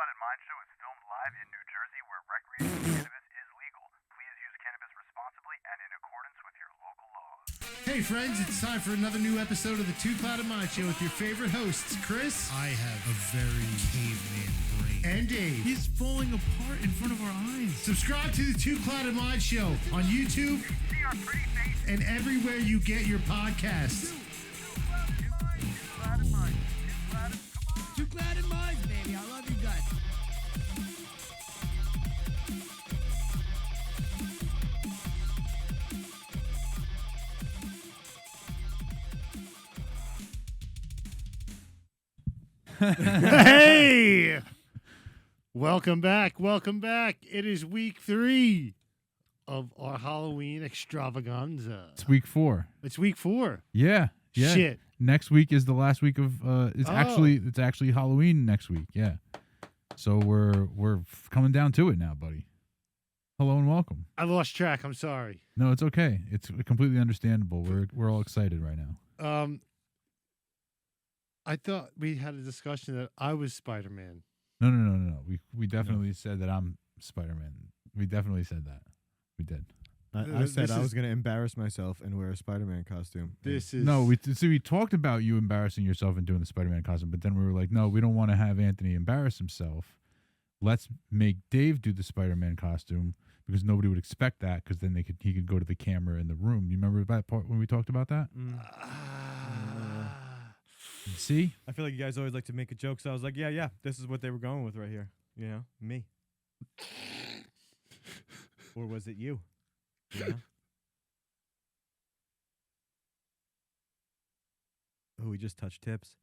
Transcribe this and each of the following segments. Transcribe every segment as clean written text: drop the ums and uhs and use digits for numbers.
Clouded Mind Show is filmed live in New Jersey where recreational cannabis is legal. Please use cannabis responsibly and in accordance with your local laws. Hey friends, it's time for another new episode of the Two Clouded Mind Show with your favorite hosts, Chris I have a very caveman brain. and Dave. He's falling apart in front of our eyes. Subscribe to the Two Clouded Mind Show on YouTube See our pretty faces. and everywhere you get your podcasts. Clouded Mind. Clouded. Come on. Two Clouded Minds, baby. I love you guys. Hey! Welcome back. Welcome back. It is week 3 of our Halloween extravaganza. It's week 4. It's week 4. Yeah. Shit. Next week is the last week of it's Oh. actually Halloween next week. Yeah. So we're coming down to it now, buddy. Hello and welcome. I lost track. I'm sorry. No, it's okay. It's completely understandable. We're all excited right now. I thought we had a discussion that I was Spider-Man. No. We definitely said that I'm Spider-Man. We definitely said that. We did. I said This I is- was going to embarrass myself and wear a Spider-Man costume. This is No, we talked about you embarrassing yourself and doing the Spider-Man costume, but then we were like, no, we don't want to have Anthony embarrass himself. Let's make Dave do the Spider-Man costume because nobody would expect that because then he could go to the camera in the room. You remember that part when we talked about that? See? I feel like you guys always like to make a joke, so I was like, yeah, this is what they were going with right here. You know, me. Or was it you? You know? Oh, we just touched tips.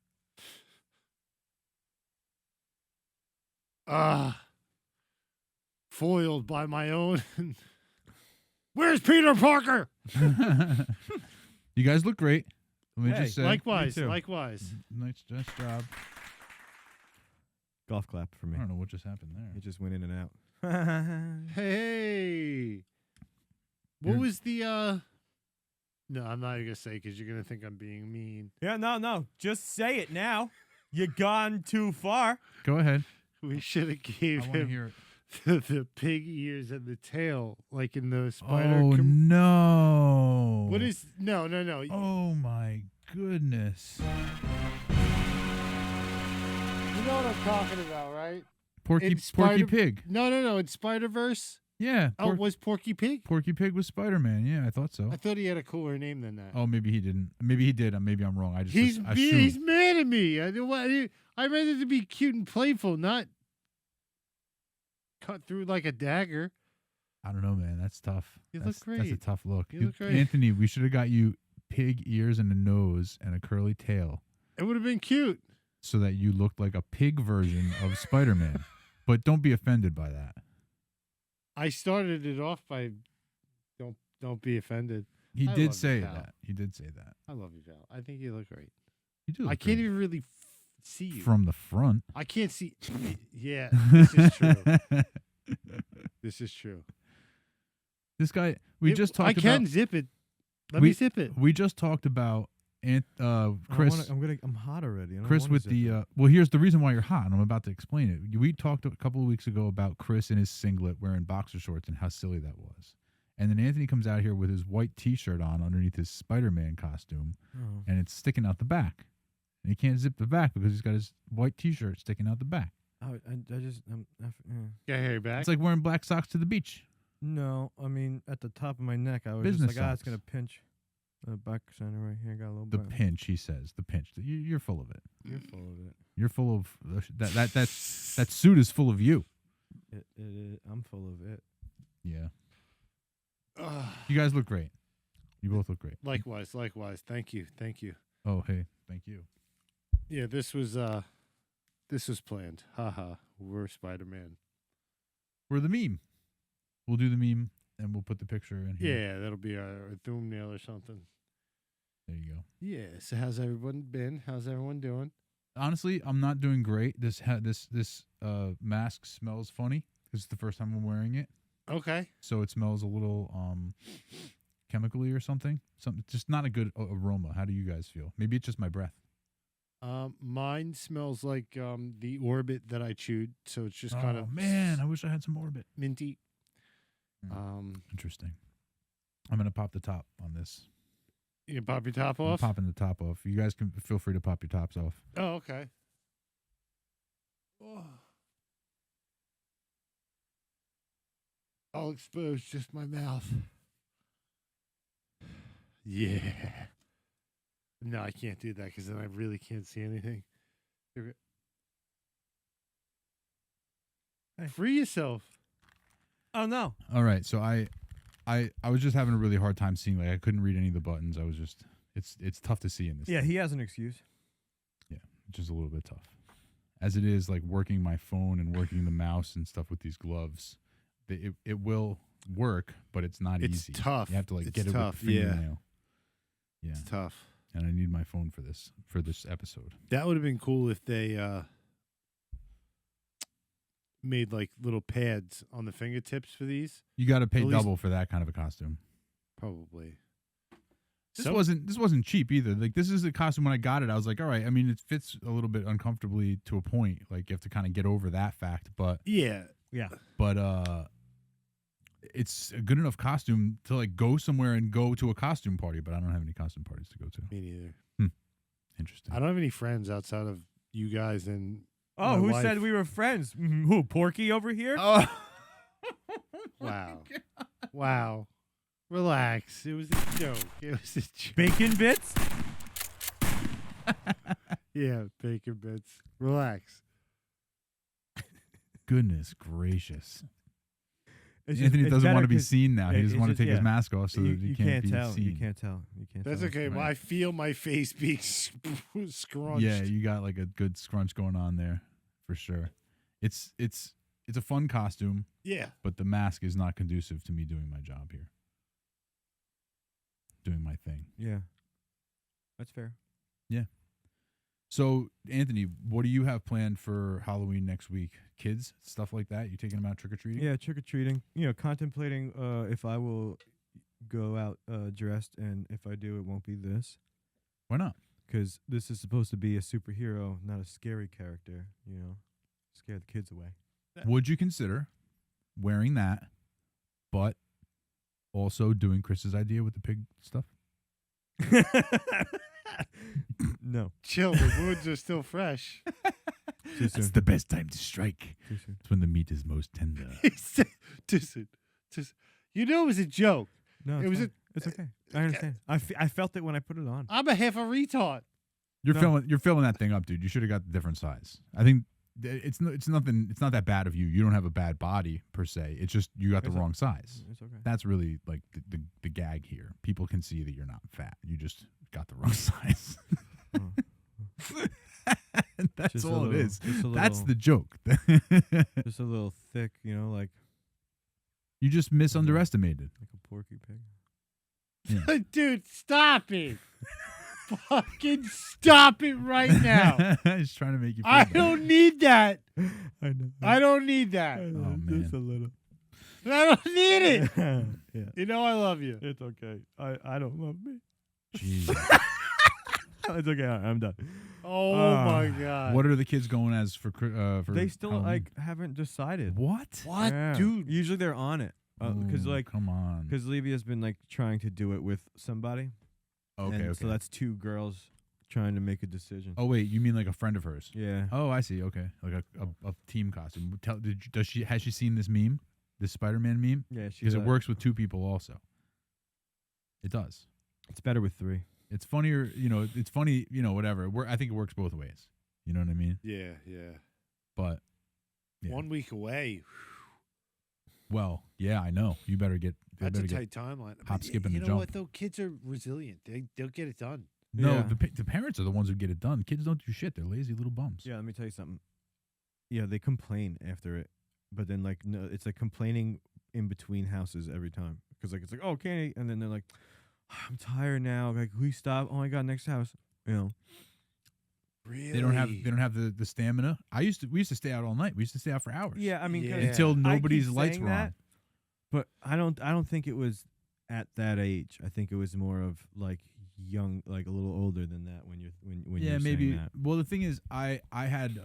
Foiled by my own. Where's Peter Parker? You guys look great. Let me Hey, just say, Likewise, too. likewise. nice job. Golf clap for I me. don't know what just happened there. It just went in and out. Hey, what You're- was the? No, I'm not even gonna say because you're gonna think I'm being mean. Yeah, no. Just say it now. You gone too far. Go ahead. We should have I gave want to him hear it. the pig ears and the tail, like in the spider. Oh, no. What is no? Oh, my goodness. You know what I'm talking about, right? Porky In Spider- Pig. No. In Spider Verse. Yeah. Oh, was Porky Pig? Porky Pig was Spider-Man. Yeah, I thought so. I thought he had a cooler name than that. Oh, maybe he didn't. Maybe he did. Maybe I'm wrong. I just He's assumed. he's mad at me. I meant it to be cute and playful, not cut through like a dagger. I don't know, man. That's tough. You look That's a great. tough look. You look great. Anthony, we should have got you pig ears and a nose and a curly tail It would have been cute. so that you looked like a pig version of Spider-Man. But don't be offended by that. I started it off by don't be offended. He I did love say you, pal. that. He did say that. I love you, Val. I think you look great. You do. I look can't great. even really see you. From the front. I can't see. Yeah, this is true. This is true. This guy. We just talked I about. can zip it. Let me zip it. We just talked about Chris. I'm hot already. I don't Chris wanna with zip the it. well, here's the reason why you're hot, and I'm about to explain it. We talked a couple of weeks ago about Chris in his singlet wearing boxer shorts and how silly that was. And then Anthony comes out here with his white T-shirt on underneath his Spider-Man costume, Oh. and it's sticking out the back. And he can't zip the back because he's got his white T-shirt sticking out the back. I just Got hair back. It's like wearing black socks to the beach. No, I mean at the top of my neck, I was Business just like, it's socks. gonna pinch. The back center right here got a little The bit. pinch, he says. The pinch. You're full of it. You're full of it. You're full of that suit is full of you. It is. I'm full of it. Yeah. You guys look great. You both look great. Likewise. Thank you. Oh, hey, thank you. Yeah, this was planned. Haha. We're Spider-Man. We're the meme. We'll do the meme and we'll put the picture in here. Yeah, that'll be our thumbnail or something. There you go. Yeah. So how's everyone been? How's everyone doing? Honestly, I'm not doing great. This mask smells funny. This is the first time I'm wearing it, Okay. so it smells a little chemically or something. Something just not a good aroma. How do you guys feel? Maybe it's just my breath. Mine smells like the Orbit that I chewed, so it's just kind Oh, of man, I wish I had some Orbit. minty. Mm. Interesting. I'm gonna pop the top on this. You can pop your top I'm off. popping the top off. You guys can feel free to pop your tops off. Oh, okay. Oh. I'll expose just my mouth. Yeah. No, I can't do that because then I really can't see anything. Hey. Free yourself. Oh no. All right, so I was just having a really hard time seeing. Like I couldn't read any of the buttons. I was just it's tough to see in this. Yeah, thing. he has an excuse. Which is a little bit tough. As it is, like working my phone and working the mouse and stuff with these gloves, it will work, but it's not It's easy. tough. You have to like It's get it tough, with the yeah. fingernail. Yeah, It's tough. and I need my phone for this episode. That would have been cool if they made like little pads on the fingertips for these. You got to pay At least- double for that kind of a costume. Probably. This Some- wasn't cheap either. Like this is the costume when I got it. I was like, all right. I mean, it fits a little bit uncomfortably to a point. Like you have to kind of get over that fact, but Yeah. it's a good enough costume to like go somewhere and go to a costume party. But I don't have any costume parties to go to. Me neither. Interesting. I don't have any friends outside of you guys and Oh, my who wife. said we were friends? Who? Porky over here? Oh. Wow. Wow. Relax. It was a joke. It was a joke. Bacon bits? Yeah, bacon bits. Relax. Goodness gracious. It's just- Anthony it's doesn't want better to be 'cause seen now. He it- doesn't it's want to just- take his yeah. mask off so you, that he you can't can't be tell. seen. You can't tell. You can't That's tell. okay. right. Well, I feel my face being scrunched. Yeah, you got like a good scrunch going on there for sure. It's a fun costume, Yeah. but the mask is not conducive to me doing my job here. Doing my thing. Yeah. That's fair. So, Anthony, what do you have planned for Halloween next week? Kids, stuff like that? You taking them out trick or treating? Yeah, trick or treating. Contemplating if I will go out dressed, and if I do, it won't be this, Why not? because this is supposed to be a superhero, not a scary character. Scare the kids away. Would you consider wearing that, but also doing Chris's idea with the pig stuff? No. Chill. The wounds are still fresh. Too soon. the best time to strike. Too soon. It's when the meat is most tender. Listen, you know it was a joke. No, It it's was fine. It's okay. I understand. I felt it when I put it on. I'm a half a retard. You're filling that thing up, dude. You should have got the different size. I think it's nothing. It's not that bad of you. You don't have a bad body per se. It's just you got the It's wrong size. It's okay. That's really like the gag here. People can see that you're not fat. You just got the wrong size. Oh. That's Just a all it little- is. just a That's little- the joke. Just a little thick, like You just misunderestimated. a porky pig. Dude, stop it. Fucking stop it right now. He's trying to make you feel I better. don't need that. I know. I don't need that. Oh, Just man. a little. I don't need it. Yeah. You know I love you. It's okay. I don't love me. Jesus. It's okay. All right, I'm done. Oh my god. What are the kids going as for They still Halloween? haven't decided. What? What, Yeah. dude? Usually they're on it because Ooh, come on. Levia's been trying to do it with somebody. Okay, and okay. So that's two girls trying to make a decision. Oh wait, you mean like a friend of hers? Yeah. Oh, I see. Okay, like a team costume. Has she seen this meme, this Spider-Man meme? Yeah. She Because it works with two people also. It does. It's better with three. It's funnier, It's funny, whatever. I think it works both ways. You know what I mean? Yeah, yeah. But yeah. 1 week away. Well, yeah, I know. You better get. they That's a better get- tight timeline. hop, But skip, and you the know jump. what though? Kids are resilient. They'll get it done. No, Yeah. the parents are the ones who get it done. Kids don't do shit. They're lazy little bums. Yeah. Let me tell you something. Yeah, they complain after it, but then no, it's like complaining in between houses every time because it's like, oh, candy, and then they're like, I'm tired now. Like, we stop. Oh my god, next house. Really? They don't have the stamina. We used to stay out all night. We used to stay out for hours. Yeah, I mean, 'cause Yeah. Until I keep nobody's lights saying were that, on. But I don't think it was at that age. I think it was more of like young, like a little older than that when you're when yeah, you're maybe. saying that. Well, the thing is, I had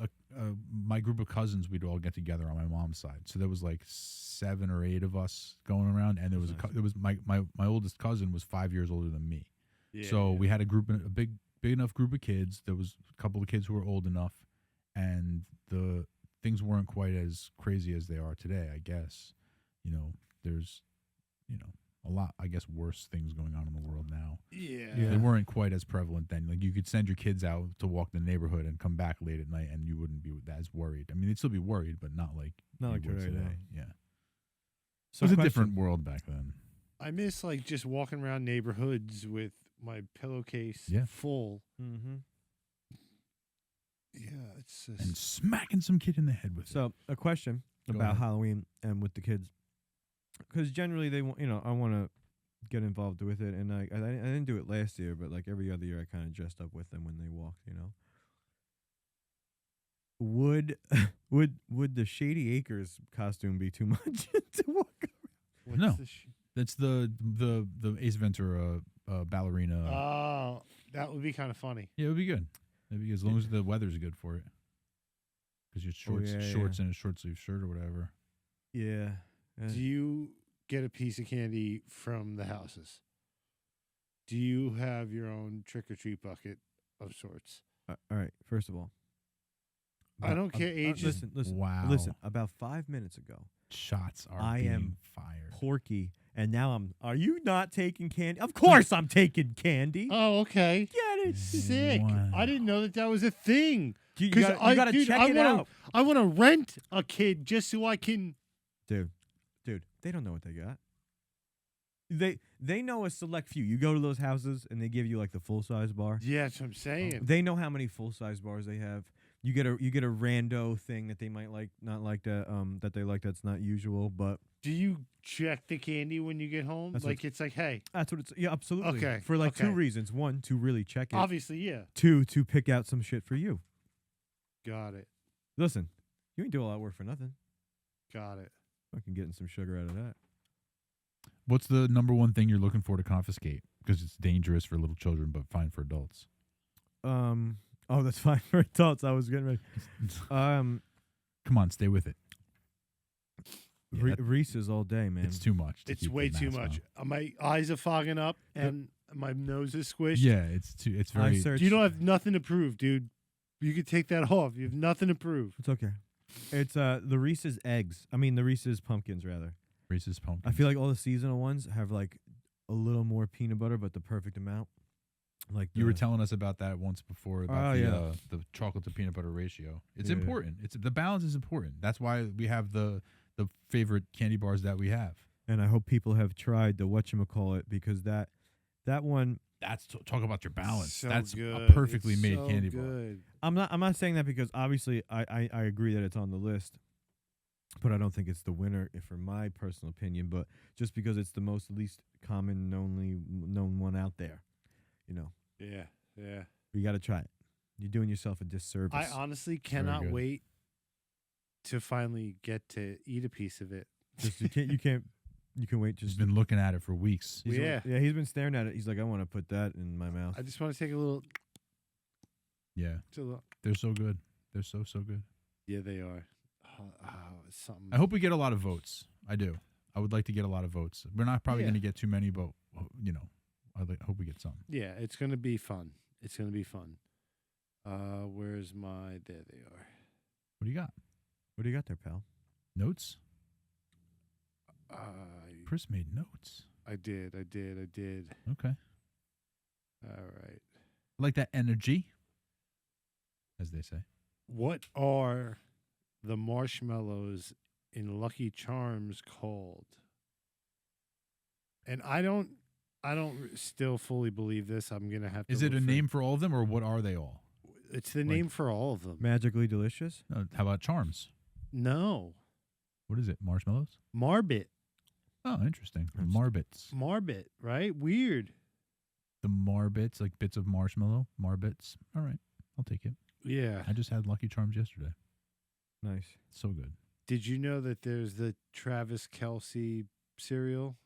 my group of cousins. We'd all get together on my mom's side, so there was like 7 or 8 of us going around, and there was there was my oldest cousin was 5 years older than me. So we had a big enough group of kids. There was a couple of kids who were old enough, and the things weren't quite as crazy as they are today. I guess, there's, a lot, I guess, worse things going on in the world now. Yeah. They weren't quite as prevalent then. Like, you could send your kids out to walk the neighborhood and come back late at night, and you wouldn't be as worried. I mean, they'd still be worried, but not like Not you like would today, no. Yeah, So it was a question. different world back then. I miss like just walking around neighborhoods with my pillowcase Yeah. full. Mm-hmm. Yeah, it's just And smacking some kid in the head with it. So a question Go about ahead. Halloween and with the kids, because generally they want, I want to get involved with it, and I didn't do it last year, but like every other year I kind of dressed up with them when they walked. Would would the Shady Acres costume be too much to walk around? what's No. the That's the Ace Ventura ballerina. Oh, that would be kind of funny. Yeah, it would be good. It'd be as long as the weather's good for it. Because your shorts, yeah, shorts and a short sleeve shirt or whatever. Yeah. Do you get a piece of candy from the houses? Do you have your own trick or treat bucket of sorts? All right. First of all, I don't care ages. Listen. Wow. Listen. About 5 minutes ago, Shots are I being am fired. Porky, and now Are you not taking candy? Of course, I'm taking candy. Oh, okay. Get it? Sick. Wow. I didn't know that was a thing. You 'Cause gotta, you gotta dude, check I it wanna, out, I want to rent a kid just so I can. dude. They don't know what they got. They know a select few. You go to those houses and they give you like the full size bar. Yeah, that's what I'm saying. They know how many full size bars they have. You get a rando thing that they might not like that they like that's not usual, but Do you check the candy when you get home? That's Like it's like, hey, that's what it's. Yeah, absolutely. Okay, For like 2 okay. reasons: 1, to really check it; obviously, yeah. 2, to pick out some shit for you. Got it. Listen, you ain't do a lot of work for nothing. Got it. Fucking getting some sugar out of that. What's the number one thing you're looking for to confiscate? Because it's dangerous for little children, but fine for adults. Oh, that's fine for adults. I was getting ready. Come on, stay with it. Yeah, that- Reese's all day, man. It's too much. to It's keep the way too mask much. on. My eyes are fogging up and my nose is squished. Yeah, it's very. searched. You don't have nothing to prove, dude. You could take that off. You have nothing to prove. It's okay. It's the Reese's eggs. I mean the Reese's pumpkins rather. Reese's pumpkins. I feel like all the seasonal ones have like a little more peanut butter, but the perfect amount. Like you were the- telling us about that once before about Oh, yeah. the chocolate to peanut butter ratio. It's Yeah. important. It's the balance is important. That's why we have the favorite candy bars that we have. and I hope people have tried the whatchamacallit because that one That's talk about your balance. So That's good. a perfectly It's made so candy bar. good. I'm not saying that because obviously I agree that it's on the list, but I don't think it's the winner for my personal opinion. But just because it's the least common known one out there, Yeah, yeah. you got to try it. You're doing yourself a disservice. I honestly cannot good. wait to finally get to eat a piece of it. Just you can wait. Just Just been looking at it for weeks. he's Yeah. he's been staring at it. He's like, I want to put that in my mouth. I just want to take a little. Yeah, Just a little they're so good. They're so good. yeah, they are. It's something. I hope we get a lot of votes. I do. I would like to get a lot of votes. We're not probably Yeah. going to get too many, but I hope we get some. Yeah, it's gonna be fun. It's gonna be fun. Where's my? There they are. What do you got? What do you got there, pal? Notes? I Chris made notes. did. Okay. All right. I like that energy, as they say. What are the marshmallows in Lucky Charms called? And I don't still fully believe this. I'm gonna have to. Is it look a for- name for all of them, or what are they all? It's the name for all of them. Magically delicious. How about charms? No, What is it? Marshmallows? Marbit. Oh, interesting. That's- Marbits. Marbit, right? Weird. The Marbits, like bits of marshmallow. Marbits. All right, I'll take it. Yeah. I just had Lucky Charms yesterday. Nice. So good. Did you know that there's the Travis Kelce cereal?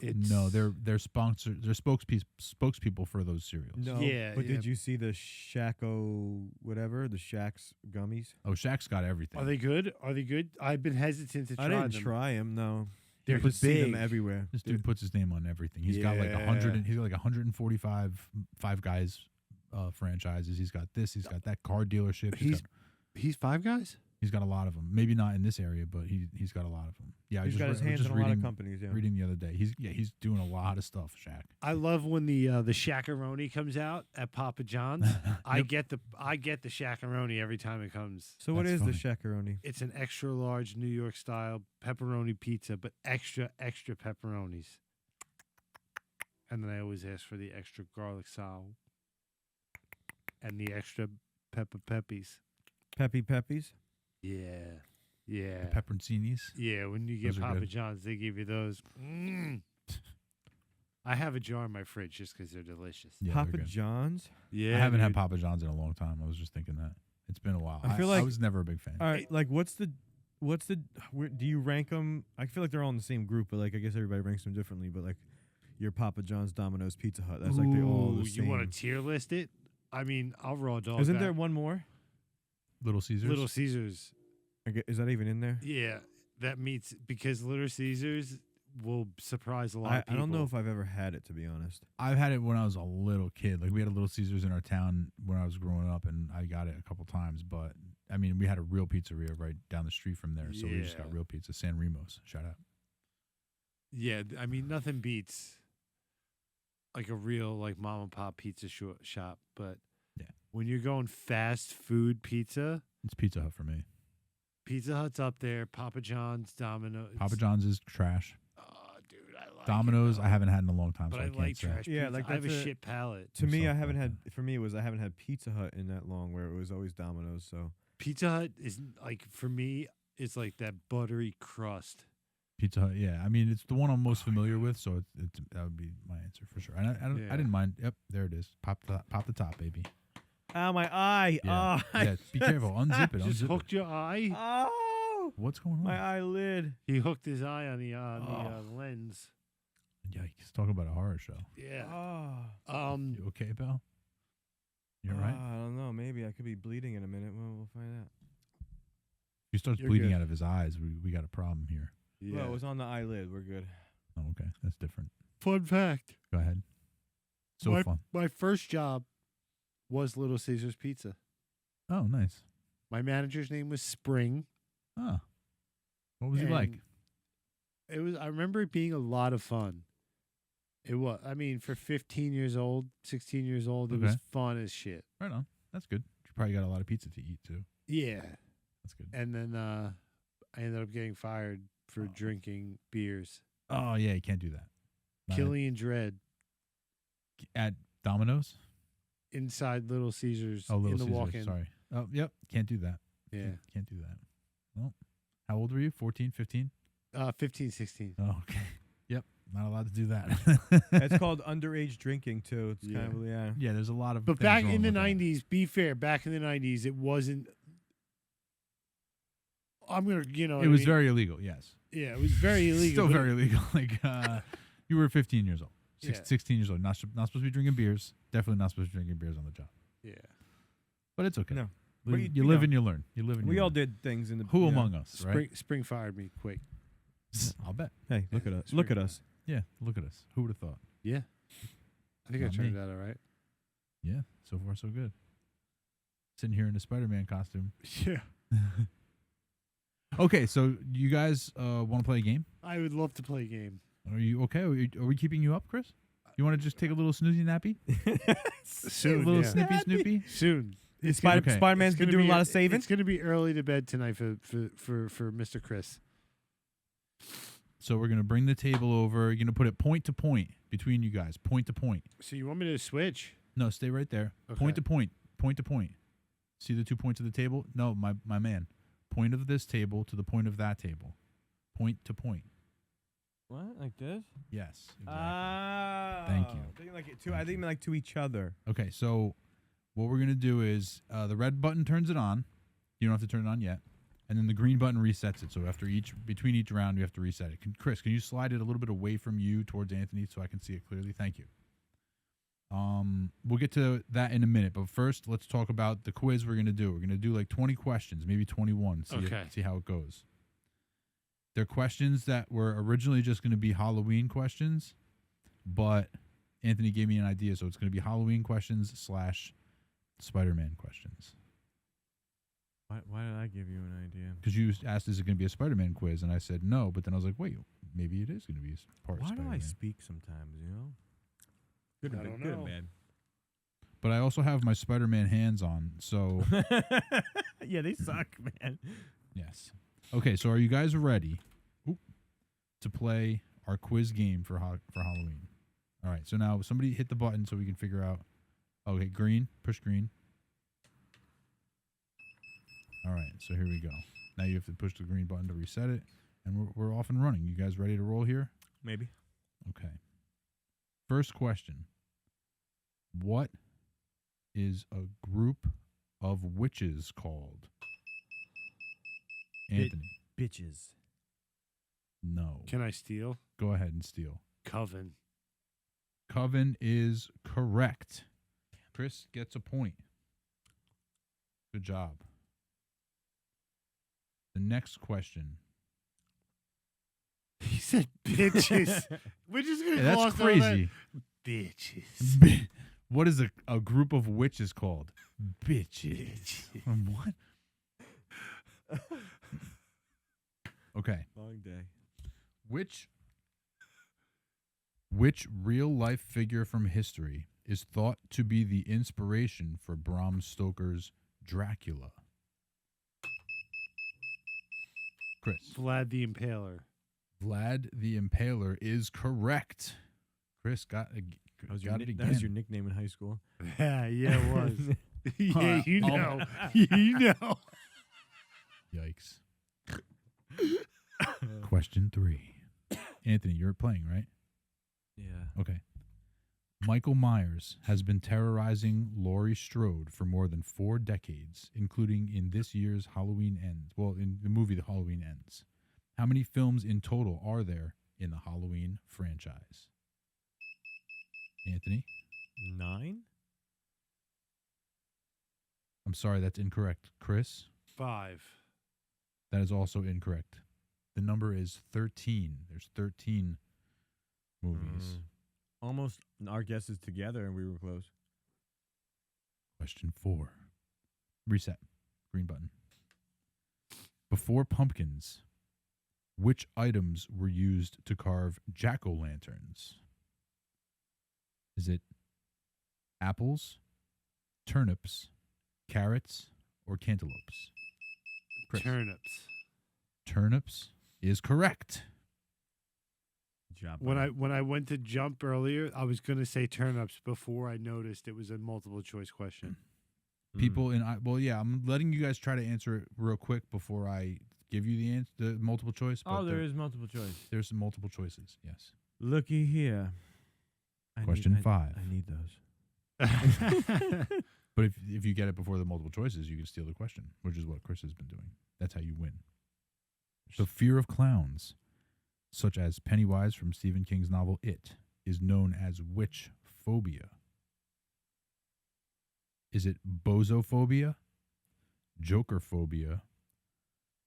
No, they're sponsor. They're spokespeople for those cereals. No. Yeah, But yeah. did you see the Shacko whatever? The Shack's gummies? Oh, Shaq's got everything. Are they good? Are they good? I've been hesitant to try I didn't them. try them. No. They're You just see them big. everywhere. This dude puts his name on everything. He's got like 100. Yeah. He's got like 145 Five Guys franchises. He's got this. He's got that car dealership. He's Five Guys. He's got a lot of them. Maybe not in this area, but he's got a lot of them. Yeah, He's got his hands in a lot of companies. Yeah. Reading the other day, he's doing a lot of stuff. Shaq. I love when the Shaq-a-Roni comes out at Papa John's. I get the Shaq-a-Roni every time it comes. So what That's is the funny. Shackaroni? It's an extra large New York style pepperoni pizza, but extra pepperonis. And then I always ask for the extra garlic sal and the extra peppies. Peppy Peppies? Yeah. Yeah. The pepperoncinis. Yeah, when you get Those are Papa good. John's, they give you those. I have a jar in my fridge just because they're delicious. Yeah, they're Papa good. John's? Yeah, I haven't had dude. Papa John's in a long time. I was just thinking that it's been a while. I feel I like- was never a big fan. All right, like what's the do you rank them? I feel like they're all in the same group, but like I guess everybody ranks them differently. But like your Papa John's, Domino's, Pizza Hut, that's like they all Ooh, the same. You want to tier list it? I mean, I'll raw dog. Isn't that. there one more? Little Caesars. Little Caesars? Is that even in there? Yeah, that meets because Little Caesars will surprise a lot of I people. don't know if I've ever had it, to be honest. I've had it when I was a little kid. Like we had a Little Caesars in our town when I was growing up, and I got it a couple times. But I mean, we had a real pizzeria right down the street from there, so we just got Yeah. real pizza. San Remo's, shout out. Yeah, I mean, nothing beats like a real like mom and pop pizza shop. But Yeah. when you're going fast food pizza, It's Pizza Hut for me. Pizza Hut's up there. Papa John's, Domino's. Papa John's is trash. Oh, dude, I like Domino's, it, I haven't had in a long time, but so I I can't like say. trash. Yeah, pizza. like I have a that's a- shit palate. To me, I Something haven't like had. For me, it was I haven't had Pizza Hut in that long, where it was always Domino's. So Pizza Hut is like for me, it's like that buttery crust. Pizza Hut, yeah. I mean, it's the one I'm most familiar with, so it's that would be my answer for sure. And Yeah. I didn't mind. Yep, there it is. Pop the top, baby. ow, my eye. Yeah, Oh, yeah. Be careful. Unzip it. Just Unzip it. hooked your eye. Oh, What's going on? my eyelid. He hooked his eye on the lens. Yikes! Talk about a horror show. Yeah. Oh. You okay, pal? You all right? I don't know. Maybe I could be bleeding in a minute. Well, we'll find out. If he starts You're bleeding good. out of his eyes, we got a problem here. Yeah. Well, it was on the eyelid. We're good. Oh, okay. That's different. Fun fact. Go ahead. So my, fun. My first job was Little Caesars Pizza. Oh, nice. My manager's name was Spring. Oh. What was he like? and It was. I remember it being a lot of fun. It was. I mean, for 15 years old, 16 years old, it was Okay. fun as shit. Right on. That's good. You probably got a lot of pizza to eat, too. Yeah. That's good. And then I ended up getting fired for drinking beers. Oh, yeah. You can't do that. Not Killian Dread at Domino's? inside Little Caesars Oh, Little in the Caesars. walk-in. Sorry. Oh, yep. Can't do that. Yeah. Can't do that. Well, how old were you? 14, 15? 15, 16. Oh, okay. Yep. Not allowed to do that. It's called underage drinking too. It's Yeah. kind of yeah. Yeah, there's a lot of. But things back wrong in the with that. 90s, be fair, back in the 90s, it wasn't. I'm going to, It was very illegal, yes. Yeah, it was very illegal. Still but- very illegal. Like, you were 15 years old. Yeah. 16 years old. Not supposed to be drinking beers. Definitely not supposed to be drinking beers on the job. Yeah. But it's okay. No. You, But you live and you learn. You live and you We all learn. did things in the. Who yeah. among us, right? Spring fired me quick. I'll bet. Hey, look at us. Spring Look at fired. us. Yeah, look at us. Who would have thought? Yeah. I think Not I turned me. out all right. Yeah, so far so good. Sitting here in a Spider-Man costume. Yeah. Okay, so you guys want to play a game? I would love to play a game. Are you okay? Are we keeping you up, Chris? You want to just take a little snoozy nappy? Soon. A little yeah. snippy snoopy? Soon. Okay. Spider-Man's It's been gonna doing be a lot of saving. It's going to be early to bed tonight for Mr. Chris. So we're gonna bring the table over. You're gonna put it point to point between you guys. Point to point. So you want me to switch? No, stay right there. Okay. Point to point. Point to point. See the 2 points of the table? No, my man. Point of this table to the point of that table. Point to point. What? Like this? Yes. Exactly. Thank you. Thinking like it to, I think like to each other. Okay, so what we're gonna do is the red button turns it on. You don't have to turn it on yet. and then the green button resets it. So between each round, you have to reset it. Chris, can you slide it a little bit away from you towards Anthony so I can see it clearly? Thank you. We'll get to that in a minute, but first, let's talk about the quiz we're gonna do. We're gonna do like 20 questions, maybe 21. See how it goes. They're questions that were originally just gonna be Halloween questions, but Anthony gave me an idea, so it's gonna be Halloween questions / Spider-Man questions. Why did I give you an idea? Because you asked, is it going to be a Spider-Man quiz? And I said no, but then I was like, wait, maybe it is going to be a part of Why do Spider-Man. I speak sometimes, you know? Good I and don't bad. Good know. and But I also have my Spider-Man hands on, so bad. Yeah, they suck, man. yes. Okay, so are you guys ready to play our quiz game for Halloween? All right, so now somebody hit the button so we can figure out. Okay, green. Push green. All right, so here we go. Now you have to push the green button to reset it, and we're off and running. You guys ready to roll here? Maybe. Okay. First question. What is a group of witches called? Anthony. Bitches. No. Can I steal? Go ahead and steal. Coven. Coven is correct. Chris gets a point. Good job. The next question. He said bitches. We're just gonna Hey, that's gloss over that. crazy. Bitches. What is a group of witches called? Bitches. What? Okay. Long day. Which real life figure from history is thought to be the inspiration for Bram Stoker's Dracula? Chris. Vlad the Impaler. Vlad the Impaler is correct. Chris got it That again. was your nickname in high school. Yeah, it was. Yeah, you I'll- know. You know. Yikes. Question 3. Anthony, you're playing, right? Yeah. Okay. Michael Myers has been terrorizing Laurie Strode for more than 4 decades, including in this year's Halloween Ends. Well, in the movie The Halloween Ends. How many films in total are there in the Halloween franchise? Anthony? 9? I'm sorry, that's incorrect. Chris? 5. That is also incorrect. The number is 13. There's 13 movies. Almost our guesses together, and we were close. Question 4. Reset. Green button. Before pumpkins, which items were used to carve jack-o'-lanterns? Is it apples, turnips, carrots, or cantaloupes? Chris. Turnips. Turnips is correct. Good job. When buddy. I went to jump earlier, I was gonna say turnips before I noticed it was a multiple choice question. People in I'm letting you guys try to answer it real quick before I give you the multiple choice. Oh, there is multiple choice. There's some multiple choices. Yes. Looky here. Question 5. I need those. But if you get it before the multiple choices, you can steal the question, which is what Chris has been doing. That's how you win. The fear of clowns, such as Pennywise from Stephen King's novel It, is known as which phobia? Is it bozophobia, jokerphobia,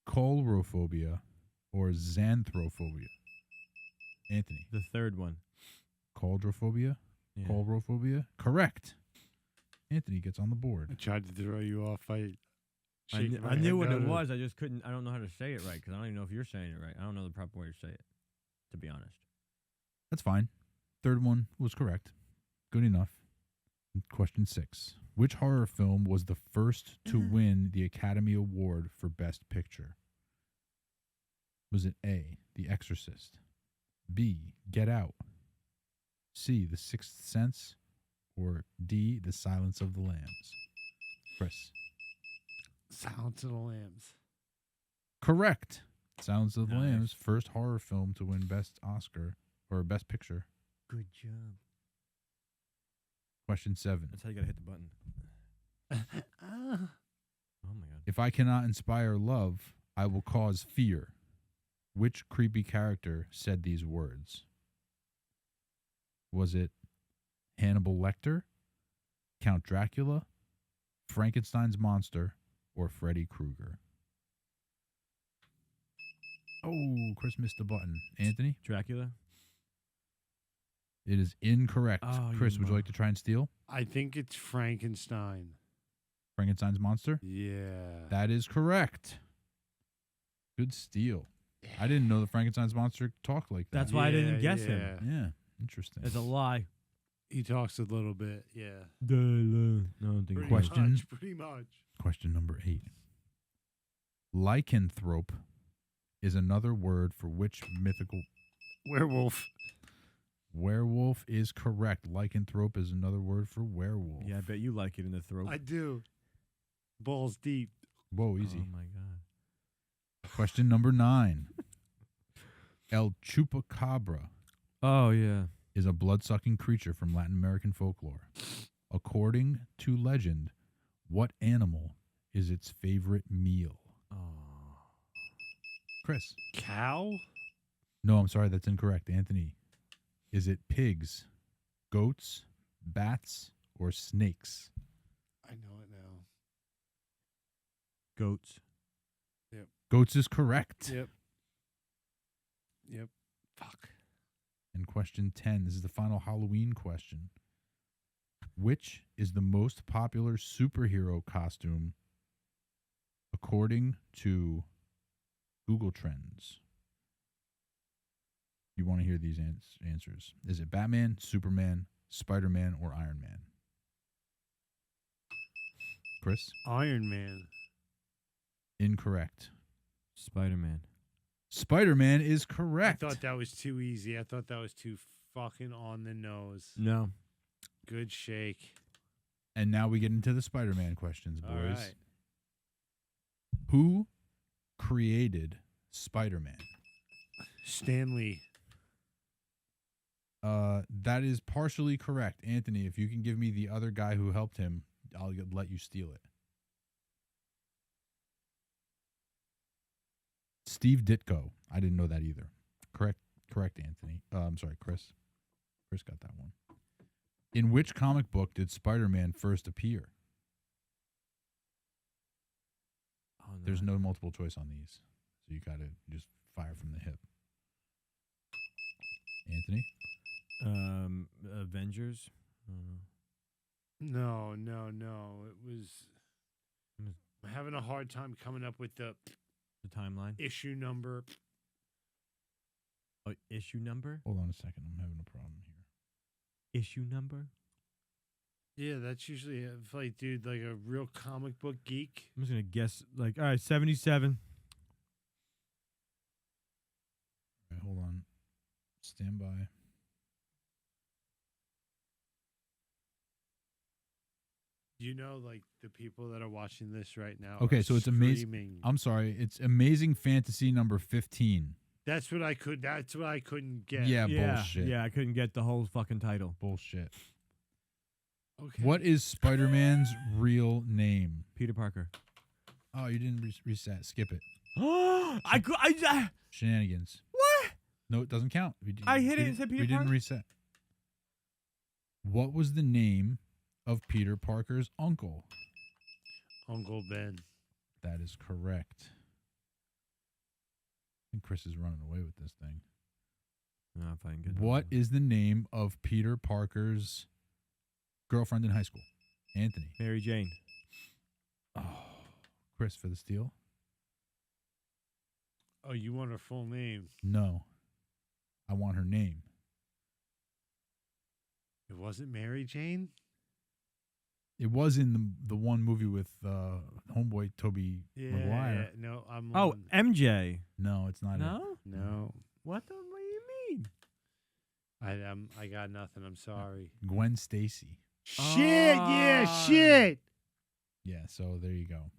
coulrophobia, or xanthrophobia? Anthony. The third one. Coulrophobia? Yeah. Coulrophobia? Correct. Anthony gets on the I board. tried to throw you off. I shaking my knew head what no it to- was. I just couldn't. I don't know how to say it right because I don't even know if you're saying it right. I don't know the proper way to say it, to be honest. That's fine. Third one was correct. Good enough. Question 6. Which horror film was the first to win the Academy Award for Best Picture? Was it A, The Exorcist, B, Get Out, C, The Sixth Sense, or D, The Silence of the Lambs? Chris. Silence of the Lambs. Correct. Silence of the Nice. Lambs, first horror film to win Best Oscar or Best Picture. Good job. Question 7. That's how you gotta hit the button. Oh my god. If I cannot inspire love, I will cause fear. Which creepy character said these words? Was it Hannibal Lecter, Count Dracula, Frankenstein's monster, or Freddy Krueger? Oh, Chris missed the button. Anthony? Dracula. It is incorrect. Oh, you Chris, would you mo- like to try and steal? I think it's Frankenstein. Frankenstein's monster? Yeah. That is correct. Good steal. I didn't know that Frankenstein's monster talked like that. That's why I didn't guess yeah. him. Yeah, interesting. That's a lie. He talks a little bit. Yeah. No, I don't think Pretty Question. Much, pretty much. Question number 8. Lycanthrope is another word for which mythical Werewolf. werewolf is correct. Lycanthrope is another word for werewolf. Yeah, I bet you like it in the throat. I do. Balls deep. Whoa, easy. Oh my god. Question number 9. El Chupacabra Oh yeah. is a blood-sucking creature from Latin American folklore. According to legend, what animal is its favorite meal? Oh. Chris. Cow? No, I'm sorry, that's incorrect. Anthony. Is it pigs, goats, bats, or snakes? I know it now. Goats. Goats is correct. Yep. Yep. Fuck. And question 10. This is the final Halloween question. Which is the most popular superhero costume according to Google Trends? You want to hear these answers. Is it Batman, Superman, Spider-Man, or Iron Man? Chris? Iron Man. Incorrect. Spider-Man. Spider-Man is correct. I thought that was too easy. I thought that was too fucking on the nose. No. Good shake. And now we get into the Spider-Man questions, boys. All right. Who created Spider-Man? Stanley. That is partially correct. Anthony, if you can give me the other guy who helped him, I'll let you steal it. Steve Ditko. I didn't know that either. Correct, Anthony. I'm sorry, Chris. Chris got that one. In which comic book did Spider-Man first appear? Oh, no. There's no multiple choice on these, so you gotta just fire from the hip. Anthony? Avengers. No. It was. Mm. I'm having a hard time coming up with the The timeline. issue number. Oh, issue number. Hold on a second. I'm having a problem here. Issue number. Yeah, that's usually if like, dude, like a real comic book geek. I'm just gonna guess. Like, all right, 77. All right, hold on. Stand by. You know, like the people that are watching this right now. Okay, are so it's amazing. screaming. I'm sorry. It's Amazing Fantasy number 15. That's what I couldn't get. Yeah, Yeah, bullshit. yeah. I couldn't get the whole fucking title. Bullshit. Okay. What is Spider-Man's real name? Peter Parker. Oh, you didn't reset. Skip it. I Shenanigans. what? No, it doesn't count. We I hit it we and didn't- said Peter We didn't Parker? reset. What was the name of Peter Parker's uncle? Uncle Ben. That is correct. I think Chris is running away with this thing. No, if I can get What is the name of Peter Parker's girlfriend in high school? Anthony. Mary Jane? Oh, Chris for the steal? Oh, you want her full name? No. I want her name. It wasn't Mary Jane. It was in the one movie with homeboy Toby Maguire. Yeah, no, I'm. Oh, on- MJ. No, it's not. No. no. What do you mean? I got nothing. I'm sorry. Gwen Stacy. Shit. Yeah. Ah. Shit. Yeah, so there you go.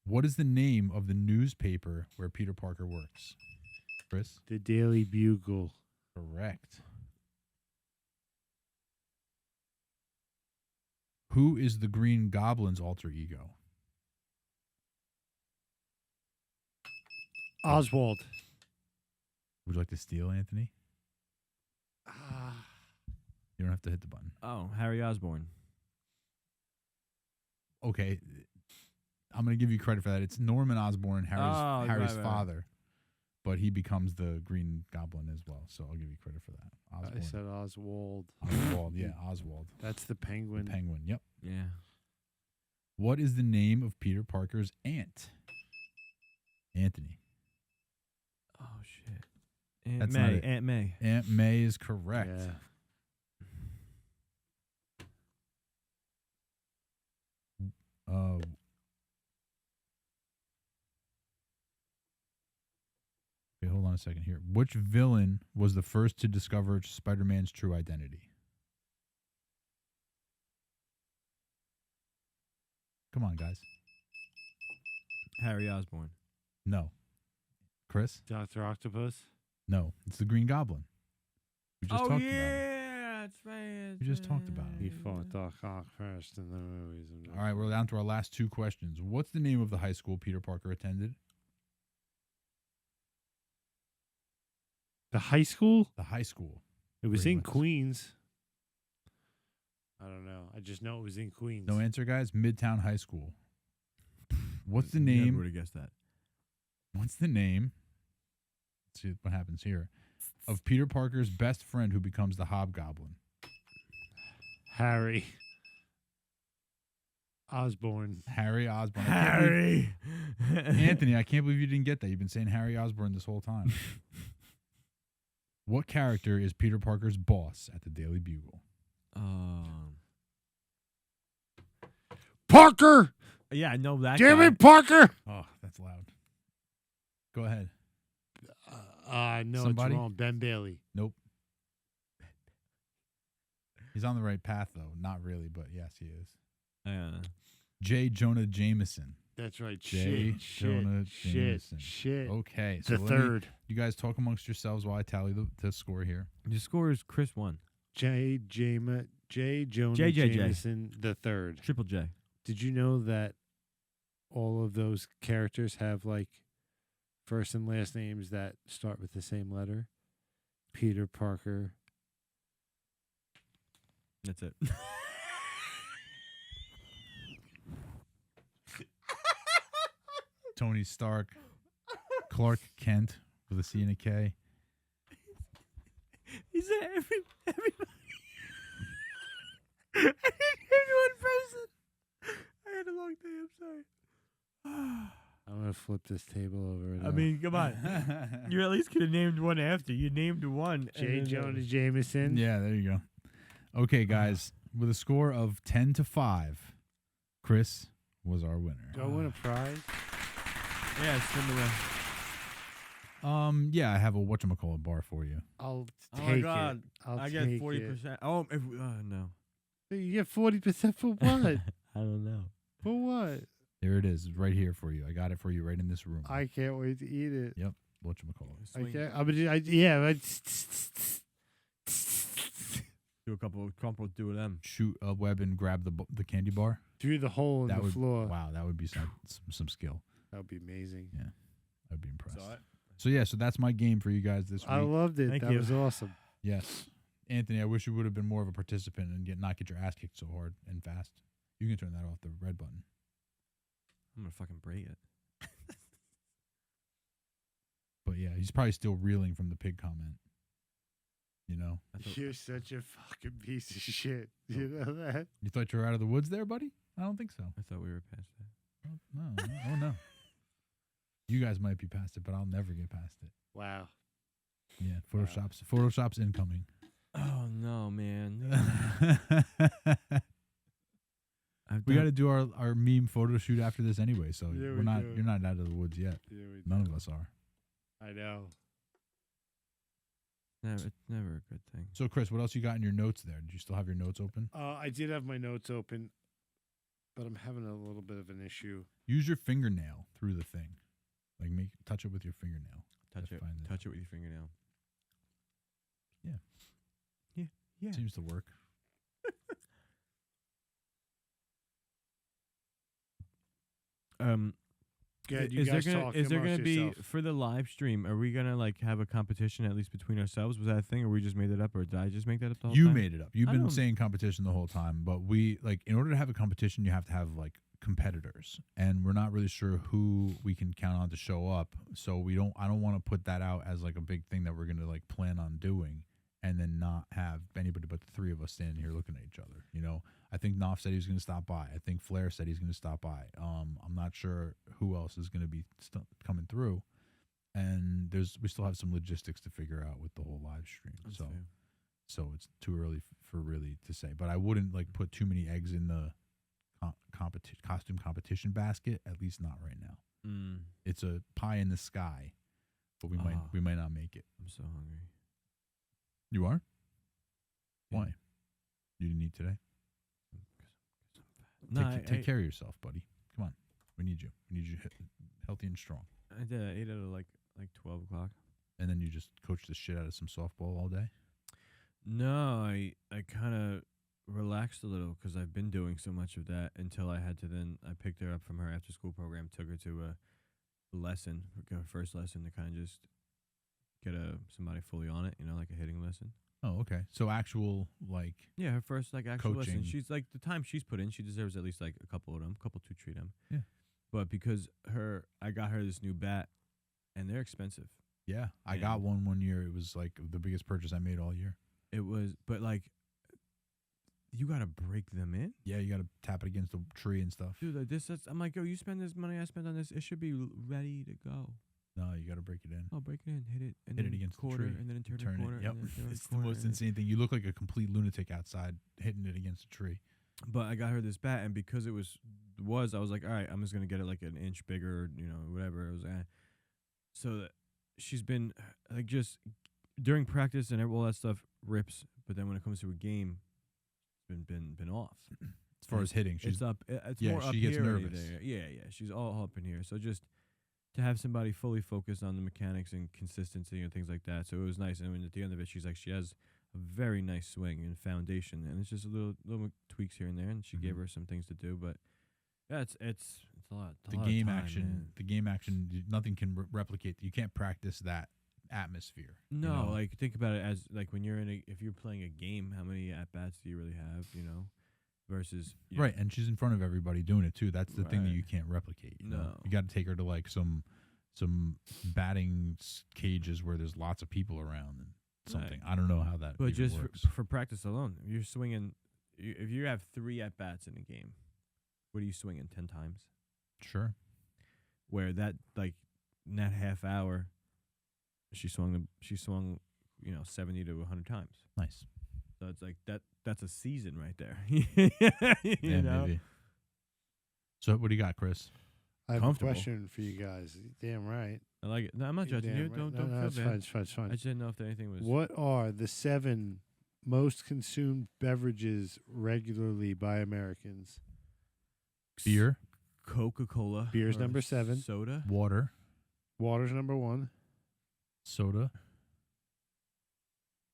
What is the name of the newspaper where Peter Parker works? Chris? The Daily Bugle. Correct. Who is the Green Goblin's alter ego? Oswald. Would you like to steal, Anthony? Ah, You don't have to hit the button. Oh, Harry Osborn. Okay. I'm going to give you credit for that. It's Norman Osborn, Harry's right. father, but he becomes the Green Goblin as well. So I'll give you credit for that. I Osborn. said Oswald. Oswald, yeah, Oswald. That's the The penguin. penguin, yep. Yeah. What is the name of Peter Parker's aunt? Anthony. Oh shit. Aunt That's May. not it. Aunt May. Aunt May is correct. Yeah. Uh, okay, hold on a second here. Which villain was the first to discover Spider-Man's true identity? Come on, guys. Harry Osborn. No. Chris? Dr. Octopus. No. It's the Green Goblin. We just talked about it. that's right. We just talked about it. He fought Doc Ock first in the movies. All right, we're down to our last two questions. What's the name of the high school Peter Parker attended? The high school? The high school. It was Where he in went to- Queens. I don't know. I just know it was in Queens. No answer, guys. Midtown High School. What's the Never name? would have guessed that. What's the name? Let's see what happens here. Of Peter Parker's best friend who becomes the Hobgoblin. Harry Osborn. Harry Osborn. I can't believe- Harry. Anthony, I can't believe you didn't get that. You've been saying Harry Osborn this whole time. What character is Peter Parker's boss at the Daily Bugle? Parker! Yeah, I know that. Damn guy. it, Parker! Oh, that's loud. Go ahead. No, Somebody? it's wrong. Ben Bailey. Nope. He's on the right path, though. Not really, but yes, he is. J. Jonah Jameson. That's right. J. Jonah Shit. Jameson. Shit. Okay. So The let me- third. you guys talk amongst yourselves while I tally the score here. Your score is Chris 1. J. Jonah JJJ. Jameson the third. Triple J. Did you know that all of those characters have like first and last names that start with the same letter? Peter Parker. That's it. Tony Stark, Clark Kent with a C and a K. He said everybody. I didn't hear one person. I had a long day. I'm sorry. I'm gonna flip this table over. I mean, come on. You at least could have named one after. You named one. J. Jonah Jameson. Yeah, there you go. Okay, guys, with a score of 10-5, Chris was our winner. Do I win a prize? Yeah, send away. Yeah, I have a whatchamacallit bar for you. I'll Oh take my God. it. I'll I take get 40%. Oh, if no. it. You get 40% for what? I don't know. For what? There it is, right here for you. I got it for you right in this room. I can't wait to eat it. Yep, whatchamacallit. I can't. Yeah. Do a couple of crumple, do them. Shoot a web and grab the candy bar. Through the hole in That the would floor. Wow, that would be some skill. That would be amazing. Yeah, I'd be impressed. Saw it? So yeah, so that's my game for you guys this week. I loved it. Thank that you. was awesome. Yes, Anthony, I wish you would have been more of a participant and not get your ass kicked so hard and fast. You can turn that off, the red button. I'm gonna fucking break it. But yeah, he's probably still reeling from the pig comment. You know, I thought, You're such a fucking piece of shit. You know that? you thought you were out of the woods there, buddy? I don't think so. I thought we were past that. Oh no. You guys might be past it, but I'll never get past it. Wow. Yeah, Photoshop's incoming. Oh no, man. We got to do our meme photo shoot after this anyway, so Yeah, we're we not. do. You're not out of the woods yet. Yeah, we None do. of us are. I know. It's never a good thing. So, Chris, what else you got in your notes there? Did you still have your notes open? I did have my notes open, but I'm having a little bit of an issue. Use your fingernail through the thing, like touch it with your fingernail. Touch to it. find the- Touch it with your fingernail. Yeah. Seems to work. Good. You is guys there gonna talk is there amongst gonna be yourself. for the live stream? Are we gonna like have a competition at least between ourselves? Was that a thing, or we just made it up, or did I just make that up the whole You time? made it up. You've I been don't- saying competition the whole time, but we like in order to have a competition, you have to have like competitors, and we're not really sure who we can count on to show up. So I don't want to put that out as like a big thing that we're gonna like plan on doing, and then not have anybody but the three of us standing here looking at each other. You know, I think Knopf said he was gonna stop by. I think Flair said he's gonna stop by. I'm not sure who else is gonna be coming through, and we still have some logistics to figure out with the whole live stream. That's so. fair. So it's too early for really to say. But I wouldn't like put too many eggs in the costume competition basket. At least not right now. Mm, It's a pie in the sky, but we Ah. might not make it. I'm so hungry. You are? Yeah. Why? You didn't eat today. No, Take care of yourself, buddy. Come on, we need you. We need you healthy and strong. I did. I ate at like 12 o'clock. And then you just coach the shit out of some softball all day. No, I kind of relaxed a little because I've been doing so much of that until I had to then I picked her up from her after school program, took her to a lesson, her first lesson to kind of just get somebody fully on it, you know, like a hitting lesson. Oh, okay. So actual like Yeah, her first like actual lesson. Coaching. She's like the time she's put in, she deserves at least like a couple of them, to treat them. Yeah. But because I got her this new bat, and they're expensive. yeah, I Yeah. got one year. It was like the biggest purchase I made all year. It was, but like, you gotta break them in. Yeah, you got to tap it against the tree and stuff. Dude, like I'm like, yo, you spend this money I spent on this, it should be ready to go. No, you got to break it in. Oh, break it in, hit it, and Hit it then against the quarter, tree, and then turn Turn a corner. it. Yep. And then turn a It's the corner, most and then- insane thing. You look like a complete lunatic outside hitting it against a tree. But I got her this bat, and because it was I was like, all right, I'm just gonna get it like an inch bigger, or, you know, whatever it was. So that she's been like just during practice and all that stuff rips, but then when it comes to a game, it's been off. As far as hitting, she's It's up. It's yeah, more up she gets here or nervous. there. Yeah, she's all up in here. So just to have somebody fully focused on the mechanics and consistency and things like that. So it was nice. And when at the end of it, she's like, she has a very nice swing and foundation, and it's just a little tweaks here and there. And she gave Mhm. her some things to do, but yeah, it's a lot. It's a the lot of game time, action. man. The game action. Nothing can replicate. You can't practice that atmosphere. you No, know? like think about it as like when you're if you're playing a game, how many at bats do you really have? You know, versus right. And she's in front of everybody doing it too. That's the thing that Right. you can't replicate. You know? No. You got to take her to like some batting cages where there's lots of people around and something. I don't know how that. But even just works. for practice alone, you're swinging. If you have 3 at bats in a game, what are you swinging 10 times? Sure. Where that like in that half hour, she swung 70 to 100 times. Nice. So it's like that's a season right there. you Yeah, know. maybe. So what do you got, Chris? I have a Comfortable. question for you guys. Damn right. I like it. No, I'm not You're judging you. damn right. Don't No, feel it's bad. fine. It's fine. It's fine. I just didn't know if anything was. What are the 7 most consumed beverages regularly by Americans? Beer, Coca-Cola. Beer's or number 7. Soda. water, Water's number 1. soda,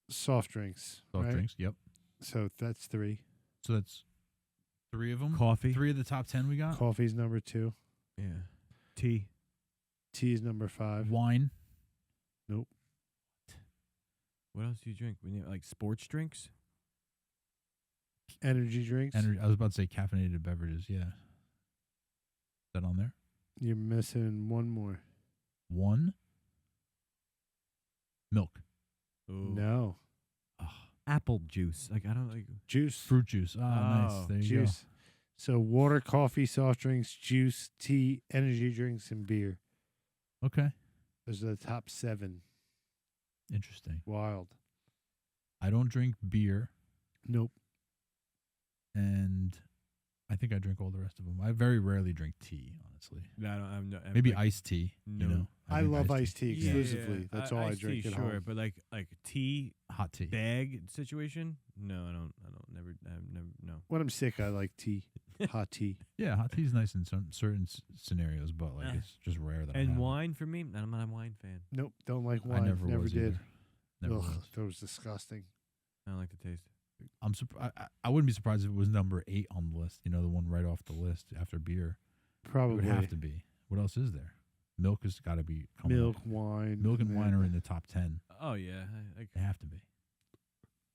Soft drinks. soft right? drinks. Yep. So that's 3. So that's 3 of them. Coffee. 3 of the top 10 we got. Coffee's number 2. Yeah. Tea. Tea's number 5. Wine. What else do you drink? We need like sports drinks. Energy drinks. I was about to say caffeinated beverages. Yeah. Is that on there? You're missing one more. 1. Milk. Ooh. No. Apple juice. Like I don't like. Juice. Fruit juice. Oh, nice. Oh, There you Juice. So water, coffee, soft drinks, juice, tea, energy drinks, and beer. go. Okay. Those are the top 7. Interesting. Wild. I don't drink beer, Nope. and I think I drink all the rest of them. I very rarely drink tea, honestly. No, I don't. I'm no, I'm Maybe like, iced tea. no. You know, I drink love iced tea Yeah, exclusively. That's all I iced drink tea, at sure, home. but like tea Hot tea. bag situation. No, I don't. Never. No. When I'm sick, I like tea. Hot tea. Yeah, hot tea is nice in some certain scenarios, but like Eh. it's just rare that. I And have it. wine for me. I'm not a wine fan. Nope. Don't like I wine. never was did. either. Never Ugh, was. that was disgusting. I don't like the taste. I'm I wouldn't be surprised if it was number 8 on the list. You know, the one right off the list after beer. It Probably. would have to be, What else is there? Milk has got to be coming Milk, up. wine. Milk and wine are in the top 10. Oh yeah, like They have to be.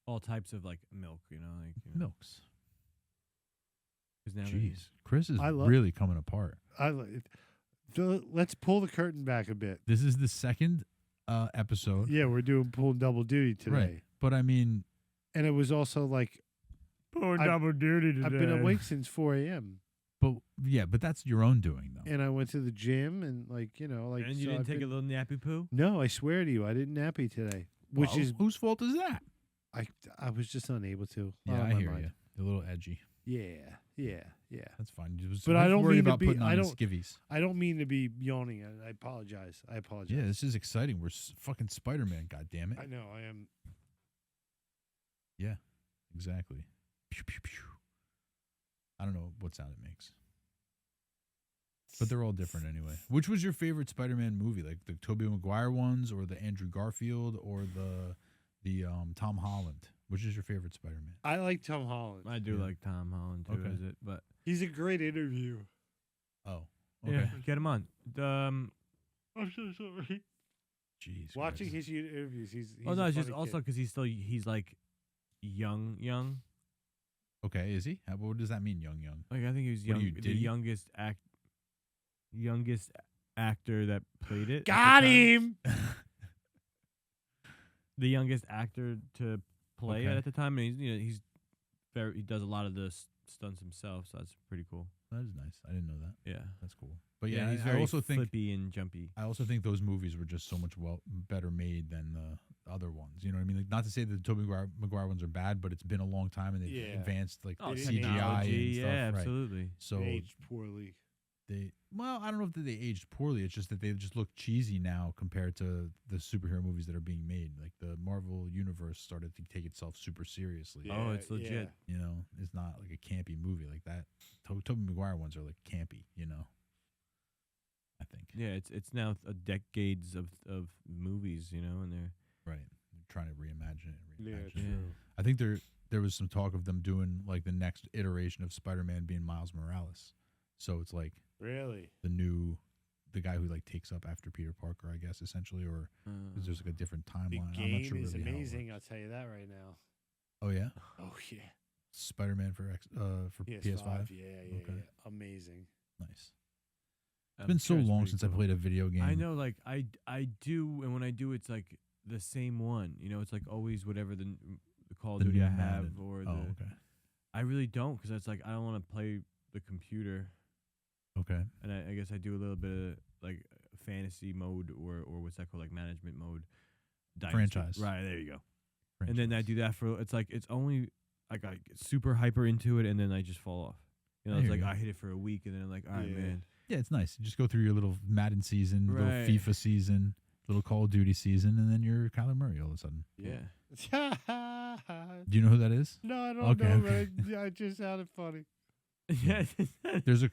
all types of like milk, you know, like you know, Milks. 'cause now Jeez. Chris is I love- really coming apart. Let's pull the curtain back a bit. This is the second episode. Yeah, we're doing pulling double duty today. Right. But I mean, And it was also like, pulling I've- double duty today. I've been awake since 4 a.m. but that's your own doing though. And I went to the gym and like, you know, like. And you so didn't I've take a been- little nappy poo? No, I swear to you, I didn't nappy today. Which Well, is, whose fault is that? I was just unable to. Yeah, Out of I my hear mind. you. A little edgy. Yeah. That's fine. You just But I don't worry mean to about be- putting I on don't- skivvies. I don't mean to be yawning. I apologize. Yeah, this is exciting. We're fucking Spider-Man. God damn it. I know. I am. Exactly. Pew, pew, pew. I don't know what sound it makes, but they're all different anyway. Which was your favorite Spider-Man movie? Like the Tobey Maguire ones, or the Andrew Garfield, or the Tom Holland? Which is your favorite Spider-Man? I like Tom Holland. I do Yeah. like Tom Holland too. Okay. Is it? But He's a great interview. Oh, okay. yeah, get him on. I'm so sorry. Jeez. Watching Christ. his interviews, he's Oh a no, it's just funny also kid. because he's like young. Okay, is he? What does that mean, young? Like I think he was What are young, you, the Diddy? youngest actor that played it. at the Got time. him. The youngest actor to play it Okay. at the time, and he does a lot of the stunts himself, so that's pretty cool. That is nice. I didn't know that. Yeah, That's cool. But yeah, he's I very also think flippy and jumpy. I also think those movies were just so much better made than the other ones. You know what I mean? Like, not to say that the Tobey Maguire ones are bad, but it's been a long time and they've Yeah. advanced like Oh, CGI technology, and stuff. yeah, Right. absolutely. So Aged poorly. I don't know if they aged poorly. It's just that they just look cheesy now compared to the superhero movies that are being made. Like the Marvel universe started to take itself super seriously. Oh, it's legit. You know, it's not like a campy movie like that. Tobey Maguire ones are like campy. You know, I think. Yeah, it's now decades of movies, and they're Right. They're trying to reimagine it. Yeah, reimagine it. true. I think there was some talk of them doing like the next iteration of Spider-Man being Miles Morales. So it's like Really? the guy who like takes up after Peter Parker, I guess, essentially, or 'cause there's like a different The timeline. I'm not game sure is really how it amazing. I'll works. tell you that right now. Oh yeah, Oh yeah. Spider-Man for PS5. Yeah. Okay. Amazing. Nice. It's been so long since I played a video game. I know, like I do, and when I do, it's like the same one. It's like always whatever the Call of The Duty new I have, Madden. or Oh, the. okay. I really don't, because it's like I don't want to play the computer, Okay. and I guess I do a little bit of like fantasy mode, or what's that called, like management mode. Dynasty. Franchise. Right, there you go. And then I do that for, it's like, it's only like I get super hyper into it, and then I just fall off. I It's hear like you. I hit it for a week, and then I'm like, all right, Yeah. man. Yeah, it's nice. You just go through your little Madden season, little Right. FIFA season, little Call of Duty season, and then you're Kyler Murray all of a sudden. Yeah. Do you know who that is? No, I don't Okay, know, okay. but it just sounded funny. Yeah.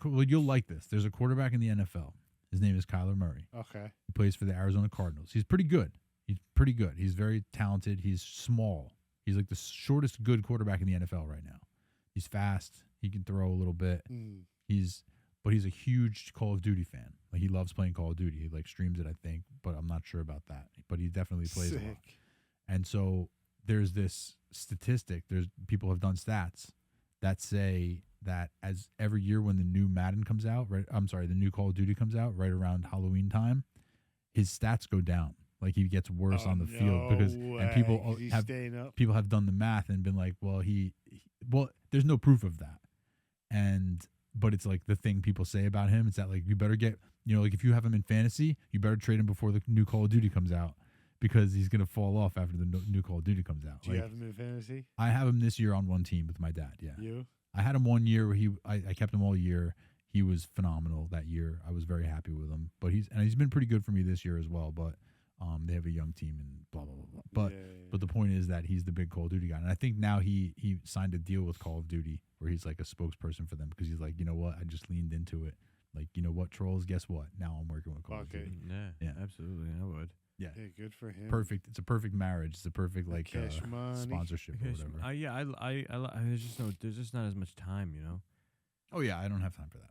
Well, you'll like this. There's a quarterback in the NFL. His name is Kyler Murray. Okay. He plays for the Arizona Cardinals. He's pretty good. He's very talented. He's small. He's like the shortest good quarterback in the NFL right now. He's fast. He can throw a little bit. But he's a huge Call of Duty fan. Like he loves playing Call of Duty. He like streams it, I think, but I'm not sure about that. But he definitely plays a lot. Sick. And so there's this statistic. There's people have done stats that say that as every year when the new Madden comes out, the new Call of Duty comes out right around Halloween time, his stats go down. Like he gets worse on the field because and people he's have staying up. people have done the math and been like, well, there's no proof of that. But it's like the thing people say about him. It's that like you better get, like if you have him in fantasy, you better trade him before the new Call of Duty comes out because he's gonna fall off after the new Call of Duty comes out. Do you Like, have him in fantasy? I have him this year on one team with my dad. Yeah, You? I had him 1 year where I kept him all year. He was phenomenal that year. I was very happy with him. But he's been pretty good for me this year as well. But they have a young team and blah blah blah blah. But the point is that he's the big Call of Duty guy, and I think now he signed a deal with Call of Duty where he's like a spokesperson for them because he's like, you know what, I just leaned into it. Like, you know what, trolls, guess what? Now I'm working with Call of Okay. Duty. Yeah. Yeah. Absolutely. I would. Yeah, Yeah, good for him. perfect. It's a perfect marriage. It's a perfect like cash money. sponsorship or Because whatever. there's just not as much time, Oh yeah, I don't have time for that.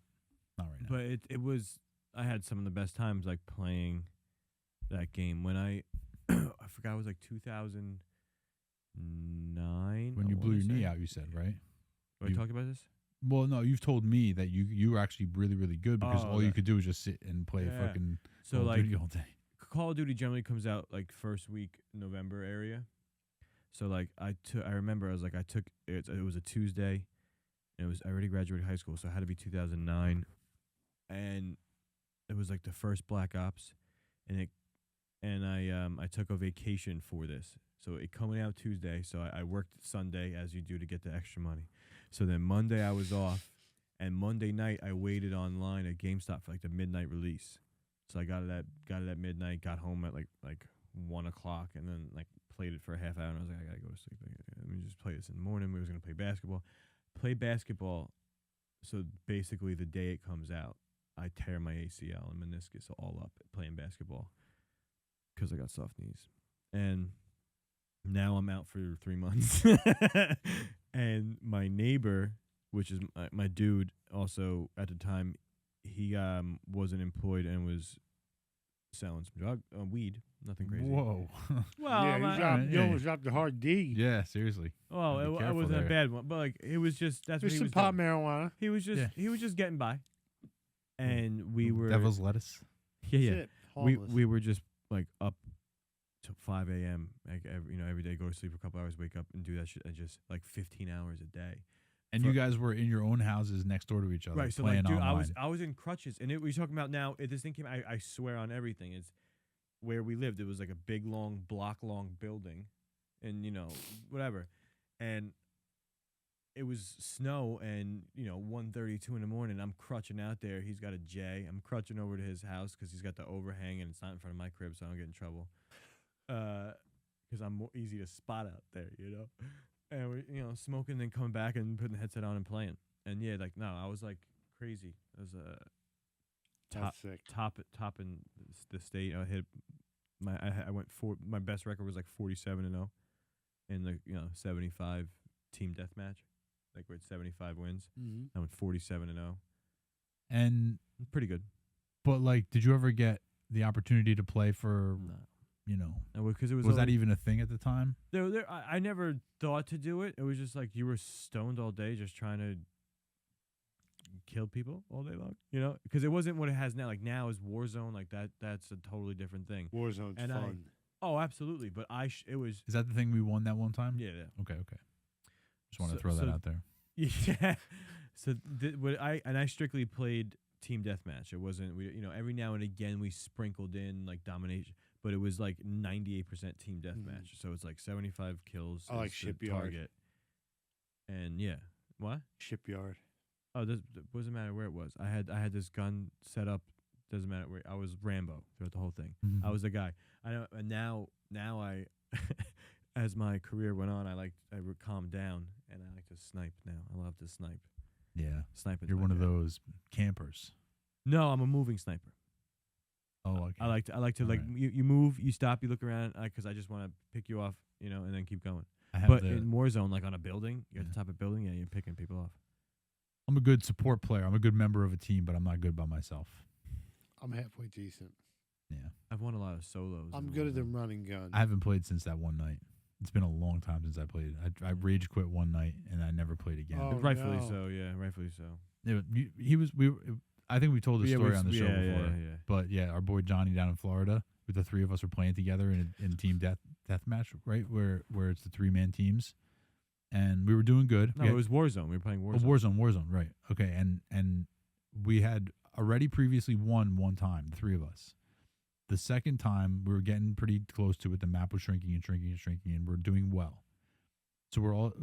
Not right now. But it was I had some of the best times like playing that game when I I forgot it was like 2009 When I you blew wanna your knee say. out, you said, right? Have I you- talked about this? Well, no, you've told me that you were actually really, really good because Oh, all you that- could do was just sit and play Yeah. fucking So Call of like Duty all day. Call of Duty generally comes out like first week November area. So like I remember I was like I took it was a Tuesday, and I already graduated high school, so it had to be 2009, and it was like the first Black Ops, and I took a vacation for this. So it coming out Tuesday, so I worked Sunday as you do to get the extra money. So then Monday I was off, and Monday night I waited online at GameStop for like the midnight release. So I got it at midnight, got home at like 1 o'clock, and then like played it for a half hour, and I was like, I gotta go to sleep. Let me just play this in the morning. We was gonna play basketball. So basically the day it comes out, I tear my ACL and meniscus all up playing basketball because I got soft knees. And now I'm out for 3 months. And my neighbor, which is my dude, also at the time, he wasn't employed and was selling some weed. Nothing crazy. Whoa. Well, yeah, I'm you, not- dropped, you yeah. almost dropped the hard D. Yeah, seriously. well, Gotta be it careful wasn't there. a bad one, but like it was just that's what There's he some was pot doing. marijuana. He was just Yeah. he was just getting by, and we were Devil's lettuce. yeah. That's it. We Harmless. we were just like up to 5 a.m. like every day, go to sleep for a couple hours, wake up and do that shit, and just like 15 hours a day. And For- you guys were in your own houses next door to each other, Right, so playing like, dude, online. I was in crutches, and we're talking about now. This thing came. I swear on everything. It's where we lived. It was like a big, long, block-long building, and whatever, and it was snow, and 1:32 in the morning. I'm crutching out there. He's got a J. I'm crutching over to his house because he's got the overhang, and it's not in front of my crib, so I don't get in trouble. Because I'm more easy to spot out there, And we, smoking, then coming back and putting the headset on and playing. And yeah, like no, I was like crazy. I was That's sick. top in the state. I hit I went my best record was like 47-0 in the 75 team deathmatch, like with 75 wins. Mm-hmm. I went 47-0. and Pretty good. but like, did you ever get the opportunity to play for Because it was was that only- even a thing at the time? I never thought to do it. It was just like you were stoned all day, just trying to kill people all day long. Because it wasn't what it has now. Like now is Warzone, like that. That's a totally different thing. Warzone's And fun. Oh, absolutely. But it was Is that the thing we won that one time? yeah. Okay. Just want to So- throw that so- out there. Yeah. So I strictly played team deathmatch. It wasn't every now and again we sprinkled in like domination, but it was like 98% team deathmatch. So it's like 75 kills. I like is the Shipyard. target. And yeah, what? Shipyard. Oh, doesn't matter where it was. I had this gun set up. Doesn't matter where. I was Rambo throughout the whole thing. Mhm. I was the guy. I know. And now I, as my career went on, I calmed down and I like to snipe now. I love to snipe. Yeah. Sniping. You're one of those campers. No, I'm a moving sniper. Oh, okay. I like to like Alright. you move, you stop, you look around, because I just want to pick you off, and then keep going. I have But the, in Warzone, like on a building, you're at Yeah. the top of a building, yeah, you're picking people off. I'm a good support player. I'm a good member of a team, but I'm not good by myself. I'm halfway decent. Yeah. I've won a lot of solos. I'm in good at the Warzone. running gun. I haven't played since that one night. It's been a long time since I played. I rage quit one night and I never played again. Oh, Rightfully no. so, yeah, rightfully so. I think we told the Yeah, story we- on the show yeah, before. yeah. But yeah, our boy Johnny down in Florida, with the three of us were playing together in team death match, right? Where it's the 3-man teams, and we were doing good. No, We it had- was Warzone. We were playing oh, Warzone. Warzone, right? Okay, and we had already previously won one time, the three of us. The second time we were getting pretty close to it. The map was shrinking and shrinking and shrinking, and we're doing well. So we're all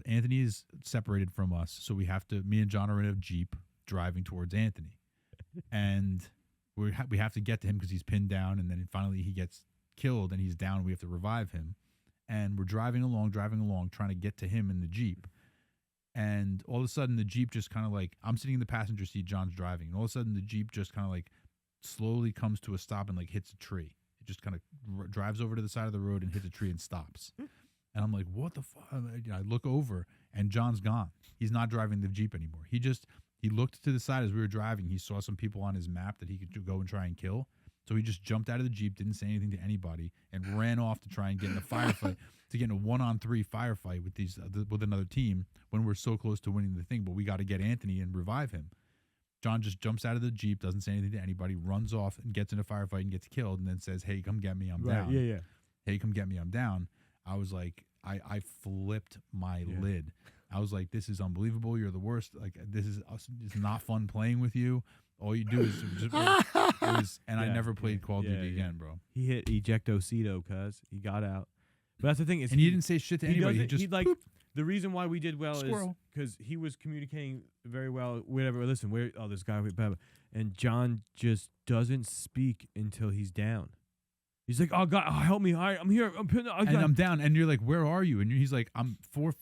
Anthony is separated from us, so we have to. Me and John are in a Jeep driving towards Anthony, and we have to get to him because he's pinned down, and then finally he gets killed and he's down. And we have to revive him, and we're driving along, trying to get to him in the Jeep. And all of a sudden, the Jeep just kind of like, I'm sitting in the passenger seat, John's driving, and all of a sudden, the Jeep just kind of like slowly comes to a stop and like hits a tree. It just kind of drives over to the side of the road and hits a tree and stops. And I'm like, what the fuck? I look over and John's gone. He's not driving the Jeep anymore. He He looked to the side as we were driving. He saw some people on his map that he could go and try and kill. So he just jumped out of the Jeep, didn't say anything to anybody, and ran off to try and get in a firefight, to get in a 1-on-3 firefight with another team when we're so close to winning the thing. But we got to get Anthony and revive him. John just jumps out of the Jeep, doesn't say anything to anybody, runs off and gets in a firefight and gets killed, and then says, "Hey, come get me, I'm down." Yeah. Hey, come get me, I'm down. I was like, I flipped my lid. I was like, this is unbelievable. You're the worst. Like, it's not fun playing with you. All you do is just, and I never played Call of Duty again, bro. He hit ejectocito, cuz he got out. But that's the thing is, And he didn't say shit to anybody. He just like the reason why we did well Squirrel. is because he was communicating very well. Whatever. Listen, this guy, blah, blah. And John just doesn't speak until he's down. He's like, "Oh God, help me! I'm here. I'm down." And you're like, "Where are you?" And he's like, "I'm a fourth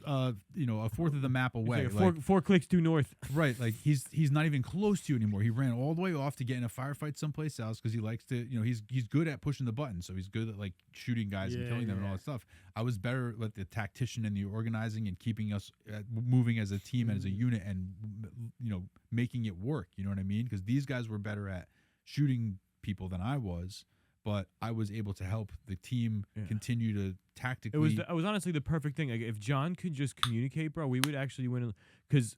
of the map away." He's like, four clicks due north. Right, like he's not even close to you anymore. He ran all the way off to get in a firefight someplace else because he likes to, he's good at pushing the button, so he's good at like shooting guys and killing them and all that stuff. I was better at the tactician and the organizing and keeping us moving as a team and as a unit and making it work. You know what I mean? Because these guys were better at shooting people than I was. But I was able to help the team continue to tactically. It was honestly the perfect thing. Like, if John could just communicate, bro, we would actually win. Because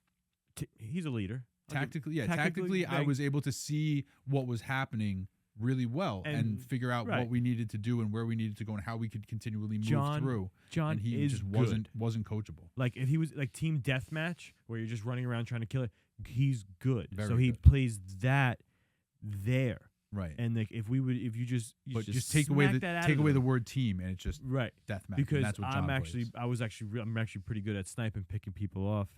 he's a leader. Tactically, I was able to see what was happening really well and figure out what we needed to do and where we needed to go and how we could continually move through. John and he is just wasn't coachable. Like, if he was like team deathmatch where you're just running around trying to kill it, he's good. Very he good. plays that there. Right. And like if you just take away the the word team and it's just right deathmatch. Because that's what John plays. I'm actually pretty good at sniping, picking people off,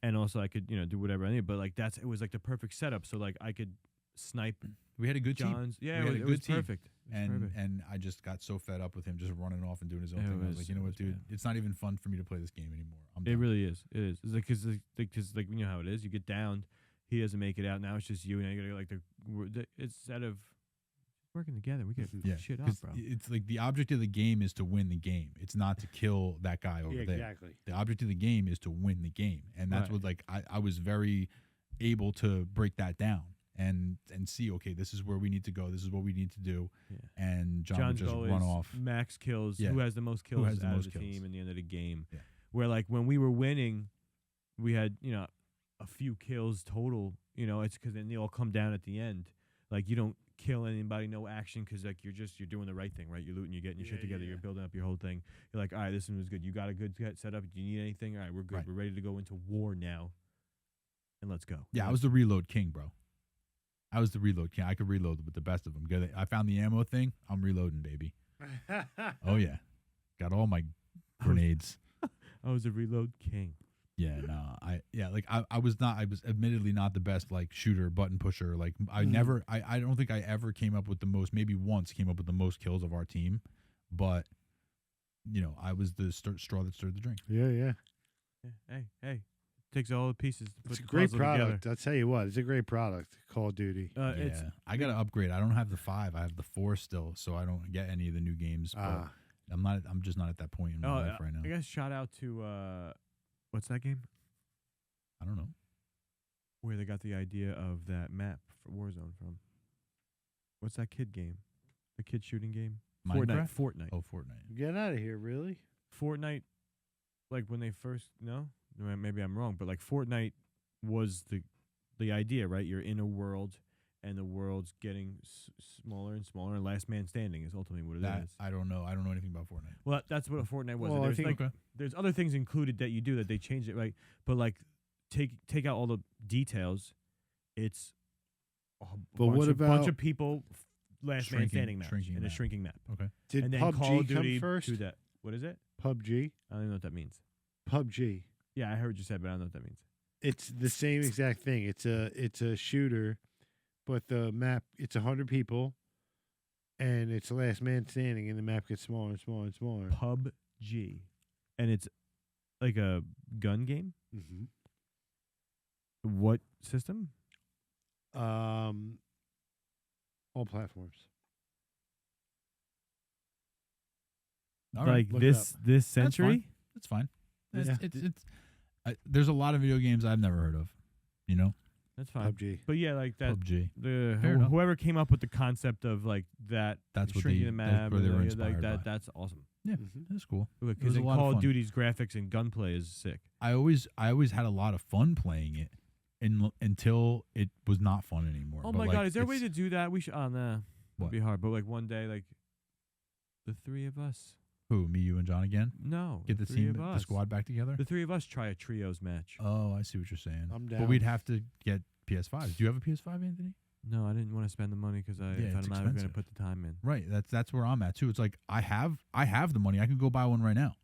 and also I could do whatever I need. But like it was like the perfect setup. So like I could snipe. We had a good John's. team. Yeah, we had a good team. Perfect. And I just got so fed up with him just running off and doing his own thing. I was like, you know what, dude? It's not even fun for me to play this game anymore. It really is. It is. It's like because you know how it is. You get downed. He doesn't make it out. Now it's just you, and you gotta like instead of working together, we get shit up, bro. It's like the object of the game is to win the game. It's not to kill that guy over there. Exactly. The object of the game is to win the game, and that's what like I was very able to break that down and see, okay, this is where we need to go. This is what we need to do. Yeah. And John would just run off. Max kills. Yeah. Who has the most kills out of the team in the end of the game? Yeah. Where like when we were winning, we had a few kills total. It's because then they all come down at the end. Like you don't kill anybody, no action, because like you're doing the right thing, right? You're looting, you're getting your shit together, you're building up your whole thing. You're like, all right, this one was good. You got a good setup. Do you need anything? All right, we're good. Right. We're ready to go into war now, and let's go. Yeah, I was the reload king, bro. I was the reload king. I could reload with the best of them. I found the ammo thing. I'm reloading, baby. Oh yeah, got all my grenades. I was a reload king. Yeah, no, I was admittedly not the best like shooter, button pusher. Like I don't think I ever came up with the most. Maybe once came up with the most kills of our team, but I was the straw that stirred the drink. Yeah. Hey, takes all the pieces to put it's a the great puzzle product. together. I'll tell you what, it's a great product. Call of Duty. I got to upgrade. I don't have the 5. I have the 4 still, so I don't get any of the new games. But I'm just not at that point in my life right now. I guess shout out to what's that game? I don't know. Where they got the idea of that map for Warzone from. What's that kid game? The kid shooting game? Minecraft? Fortnite. Oh, Fortnite. Get out of here, really? Fortnite, like when they first, no? Maybe I'm wrong, but like Fortnite was the idea, right? You're in a world, and the world's getting smaller and smaller, and last man standing is ultimately what it is. I don't know. I don't know anything about Fortnite. Well, that's what a Fortnite was. Well, There's other things included that you do that they changed it, right? But like, take out all the details. It's a bunch of people, last man standing match in a shrinking map. Okay. Did and then PUBG Call of Duty come first? do that. What is it? PUBG. I don't even know what that means. PUBG. Yeah, I heard what you said, but I don't know what that means. It's the same exact thing. It's a shooter, but the map, it's 100 people, and it's last man standing, and the map gets smaller and smaller and smaller. PUBG, and it's like a gun game. Mm-hmm. What system? All platforms. All right, like this century. That's fine. It's there's a lot of video games I've never heard of. You know, That's fine. PUBG. But yeah, like that. PUBG. The enough. whoever came up with the concept of like that, That's what shrinking they- the that's map, where they or were like inspired by. that's awesome. Yeah, Mhm. that's cool. It Because was a in lot of Call of fun. Duty's graphics and gunplay is sick. I always had a lot of fun playing it, until it was not fun anymore. Oh But, my like, god, is there a way it's- to do that? We should. Oh nah, What? it'd be hard. But like one day, like the three of us. Who, me, you, and John again? No, Get the three team, of the us. squad back together. The three of us try a trios match. Oh, I see what you're saying. I'm But we'd down. have to get PS5s. Do you have a PS5, Anthony? No, I didn't want to spend the money because Yeah, if it's I'm not going to expensive. put the time in. Right. That's where I'm at too. It's like I have the money. I could go buy one right now,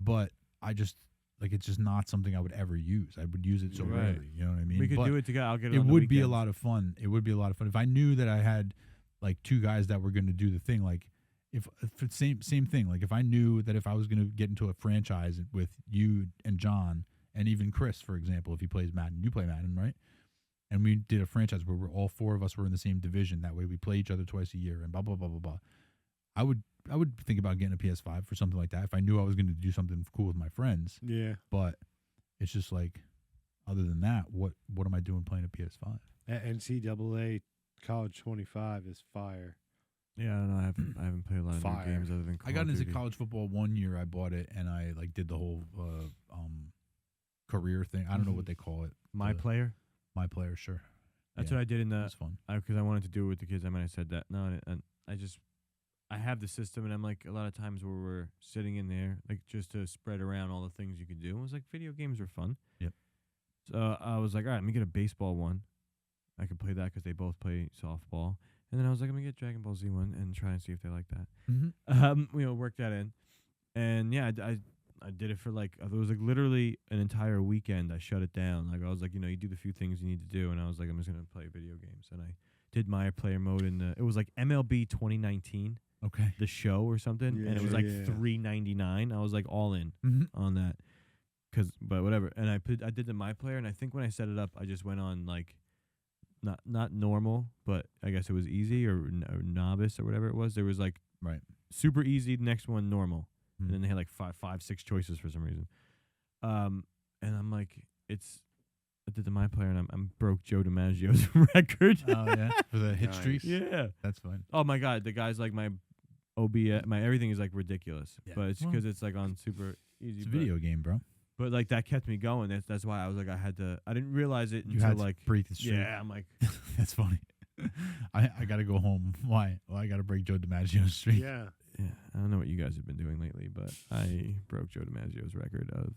but I just like it's just not something I would ever use. I would use it so Right. rarely. You know what I mean? We could But do it together. I'll get it. it on the would be a weekends. lot of fun. It would be a lot of fun if I knew that I had like two guys that were going to do the thing. Like if it's same thing. Like if I knew that if I was going to get into a franchise with you and John and even Chris, for example, if he plays Madden, you play Madden, right? And we did a franchise where we're all four of us were in the same division. That way we play each other twice a year and blah blah blah blah blah. I would think about getting a PS5 for something like that if I knew I was going to do something cool with my friends. Yeah. But it's just like, other than that, what am I doing playing a PS5? NCAA College 25 is fire. Yeah, I don't know. I haven't played a lot of new Fire. games other than. Call I got of into Duty. college football one year. I bought it and I like did the whole career thing. I don't know what they call it. My the- player. My player, sure. That's Yeah, what I did in It the was fun. because I wanted to do it with the kids. I might have said that. No, I have the system, and I'm like a lot of times where we're sitting in there, like just to spread around all the things you could do. I was like, video games are fun. Yep. So I was like, all right, let me get a baseball one. I could play that because they both play softball. And then I was like, I'm gonna get Dragon Ball Z one and try and see if they like that. Mm-hmm. Work that in, and yeah, I did it for like it was like literally an entire weekend. I shut it down. Like I was like, you do the few things you need to do, and I was like, I'm just gonna play video games, and I did my player mode in the. It was like MLB 2019, Okay. the show or something, and it was like Yeah. $3.99. I was like all in Mm-hmm. on that, but whatever. And I did the my player, and I think when I set it up, I just went on like. Not normal, but I guess it was easy or novice or whatever it was. There was like Right. super easy, next one normal, Mhm. and then they had like five, 6 choices for some reason. And I'm like, I did the my player, and I'm broke Joe DiMaggio's record. Oh yeah, for the hit Nice. streak. Yeah. That's fine. Oh my god, the guy's like my OBS, my everything is like ridiculous, Yeah. but it's Well, because it's like on super easy. It's a but- video game, bro. but like that kept me going. That's why I was like I didn't realize it You until had to like break the streak. yeah. I'm like That's funny. I got to go home. Why? Well, I got to break Joe DiMaggio's streak. Yeah. yeah. I don't know what you guys have been doing lately, but I broke Joe DiMaggio's record of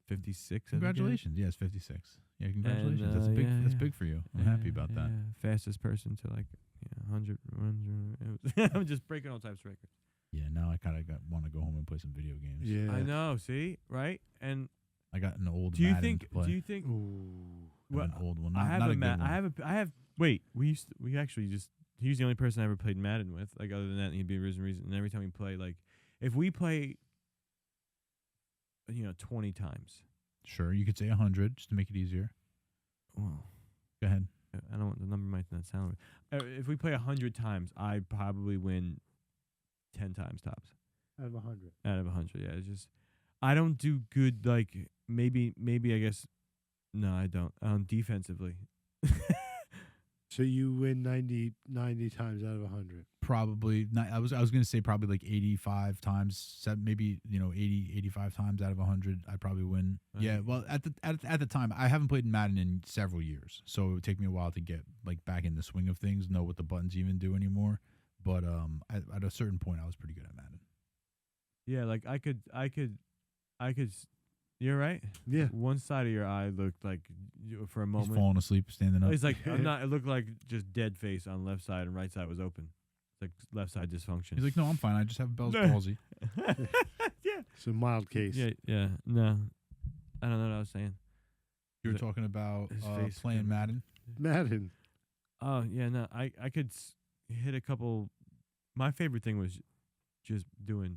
56. I think it is. Congratulations. Yes, 56. Yeah, congratulations. And, that's big. yeah, That's yeah. big for you. I'm happy about that. Yeah. Fastest person to like 100 runs. I'm just breaking all types of records. Yeah, now I kind of want to go home and play some video games. Yeah. I know. See, right? And I got an old do you Madden think? to play. Do you think? Ooh. I have Well, an old one. I Not, have not a a good one. I have. Wait, we actually just. He was the only person I ever played Madden with. Like other than that, he'd be a reason. And every time we play, like, if we play, 20 times. Sure, you could say 100 just to make it easier. Well, Go ahead. I don't. The number might not sound. If we play 100 times, I probably win 10 times tops. Out of 100. Out of 100, yeah. It's just I don't do good. Like maybe I guess. No, I don't. Defensively. So you win 90 times out of 100. Probably not. I was going to say probably like 85 times, maybe 80, 85 times out of 100. I'd probably win. Yeah. Right. Well, at the time, I haven't played Madden in several years, so it would take me a while to get like back in the swing of things, know what the buttons even do anymore. But at a certain point, I was pretty good at Madden. Yeah, like I could. You're right. Yeah. One side of your eye looked like for a He's moment. falling asleep, standing up. It's like I'm not. It looked like just dead face on left side and right side was open. It's like left side dysfunction. He's like, no, I'm fine. I just have Bell's Nah. palsy. yeah. It's a mild case. Yeah. No, I don't know what I was saying. You were His- talking about his face playing kinda- Madden. Madden. Oh yeah, no. I could hit a couple. My favorite thing was just doing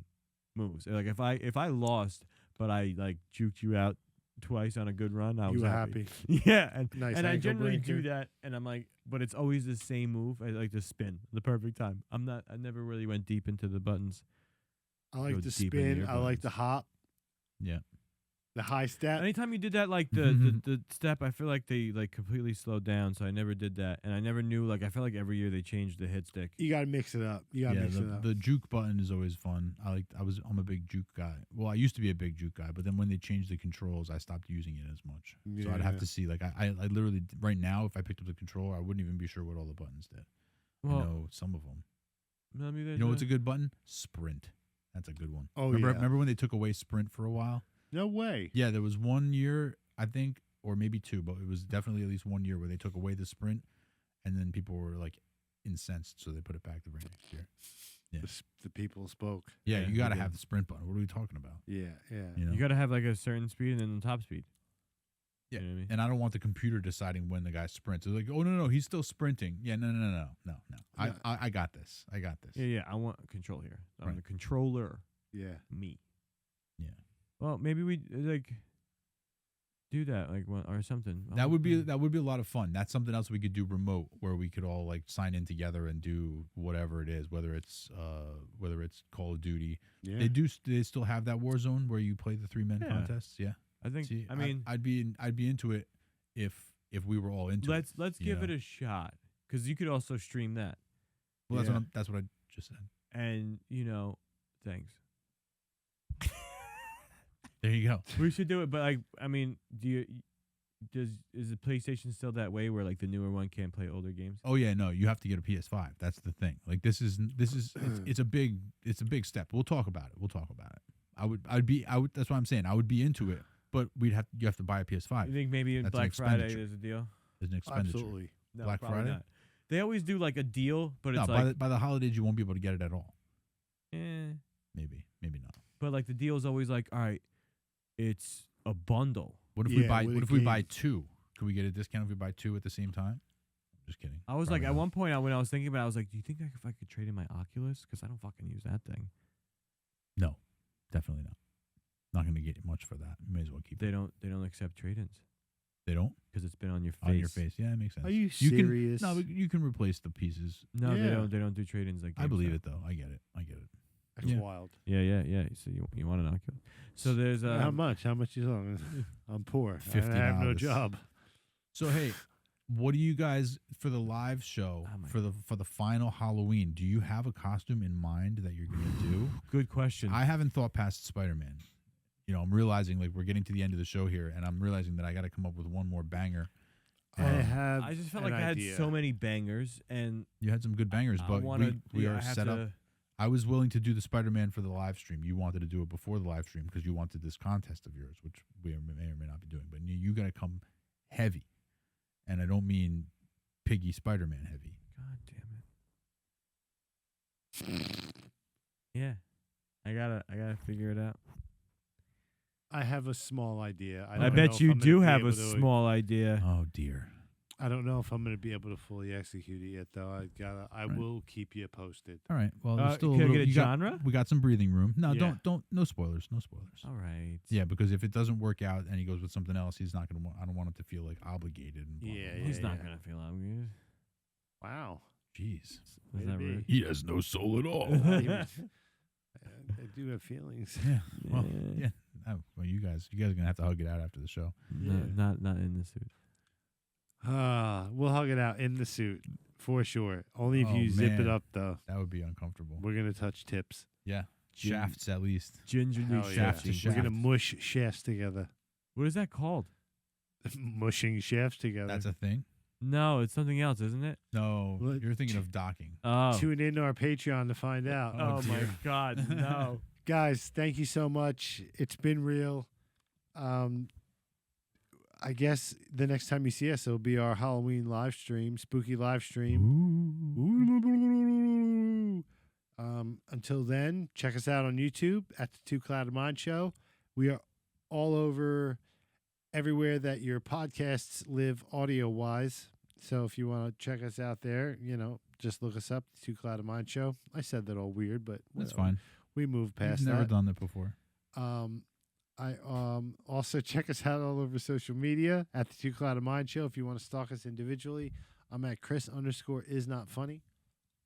moves. Like if I lost, but I like juked you out twice on a good run, I was You were happy. Yeah, and Nice I ankle generally do breaker. that, and I'm like, but it's always the same move. I like to spin the perfect time. I never really went deep into the buttons. I like Go the deep into spin. your I like the buttons. hop. Yeah. The high step. Anytime you did that, like the step, I feel like they like completely slowed down. So I never did that, and I never knew. Like I feel like every year they changed the hit stick. You got to mix it up. You got to Yeah, mix it up. the juke button is always fun. I'm a big juke guy. Well, I used to be a big juke guy, but then when they changed the controls, I stopped using it as much. So I'd have Yeah. to see. Like I literally right now, if I picked up the controller, I wouldn't even be sure what all the buttons did. I Well, know some of them. I mean, You know what's a good button? Sprint. That's a good one. Oh, remember, yeah. remember when they took away Sprint for a while? No way. Yeah, there was 1 year, I think, or maybe 2, but it was definitely at least 1 year where they took away the Sprint, and then people were like incensed, so they put it back the very next year. Yeah. The people spoke. Yeah, Yeah, you got to they have did. the Sprint button. What are we talking about? Yeah, yeah. You know? You got to have like a certain speed and then the top speed. Yeah, You know what I mean? and I don't want the computer deciding when the guy sprints. It's like, oh no, he's still sprinting. Yeah, no. Yeah. I got this. I got this. Yeah. I want control here. I'm Right. the controller. Yeah. Me. Yeah. Well, maybe we like do that like or something. That would be a lot of fun. That's something else we could do remote, where we could all like sign in together and do whatever it is, whether it's Call of Duty. Yeah. They still have that Warzone where you play the 3-man Yeah. contests. Yeah. I think. See, I mean, I'd be into it if we were all into it. let's you give know? it a shot because you could also stream that, Well, Yeah. that's what I just said. and thanks. There you go. We should do it, but like, I mean, is the PlayStation still that way where like the newer one can't play older games? Oh yeah, no, you have to get a PS5. That's the thing. Like it's a big step. We'll talk about it. That's what I'm saying. I would be into it, but you have to buy a PS5. You think maybe in That's an Black Friday expenditure. there's a deal? There's an expenditure. Absolutely. No, Black probably Friday? not. They always do like a deal, but No, it's by like, the holidays you won't be able to get it at all. maybe, Maybe not. but like the deal is always like, all right, it's a bundle. What if Yeah, we buy? with What a if we buy game. 2? Could we get a discount if we buy 2 at the same time? Just kidding. I was Probably like, at not. one point, when I was thinking about it, I was like, do you think if I could trade in my Oculus? Because I don't fucking use that thing. No, definitely not. Not going to get much for that. You may as well keep it. They don't accept trade-ins They don't because it's been on your face. on your face. Yeah, it makes sense. Are you Can, serious? no, but you can replace the pieces. No, Yeah. they don't do trade-ins like I believe GameStop. it though. I get it. That's Yeah. wild. Yeah. So you want an Oculus? So there's How much? How much you talking? I'm poor. I have no $50. job. So hey, what do you guys for the live show Oh my for the final Halloween? Do you have a costume in mind that you're going to do? good question. I haven't thought past Spider-Man. I'm realizing like we're getting to the end of the show here, and I'm realizing that I got to come up with one more banger. I have. I just felt an like I idea. had so many bangers, and You had some good bangers, I but wanna, we yeah, are I have set to, up. I was willing to do the Spider-Man for the live stream. You wanted to do it before the live stream because you wanted this contest of yours, which we may or may not be doing. But you got to come heavy, and I don't mean Piggy Spider-Man heavy. God damn it. Yeah, I gotta figure it out. I have a small idea. I don't know bet if you I'm gonna do be have a able to- small idea. Oh dear. I don't know if I'm going to be able to fully execute it yet, though. I Right. will keep you posted. All right. Well, there's still can I little, get a you got- genre? we got some breathing room. No, Yeah. don't. No spoilers. No spoilers. All right. Yeah, because if it doesn't work out and he goes with something else, he's not gonna. I don't want him to feel like obligated. And blah, Yeah, blah, blah. He's not yeah. gonna feel obligated. Wow. Jeez. Is that rude? He has no soul at all. I do have feelings. Yeah. Well, yeah. Well, you guys are gonna have to hug it out after the show. No, Yeah. not in the suit. We'll hug it out in the suit for sure. Only if Oh, you zip it man. up, though. That would be uncomfortable. We're gonna touch tips. Yeah. Gin- Shafts at least. Gingerly Hell yeah. shaft to shafting. We're gonna shaft. mush shafts together. What is that called? Mushing shafts together. That's a thing. No, it's something else, isn't it? No, What? you're thinking of docking. Oh. Tune in to our Patreon to find out. Oh my dear. God, no. Guys, thank you so much. It's been real. I guess the next time you see us, it'll be our Halloween live stream, spooky live stream. Until then, check us out on YouTube at the Two Clouded Mind Show. We are all over everywhere that your podcasts live audio wise. So if you want to check us out there, just look us up, the Two Clouded Mind Show. I said that all weird, but That's whatever. fine. We moved I've past never that. done that before. I also check us out all over social media at the Two Clouded Mind Show. If you want to stalk us individually, I'm at Chris_is_not_funny.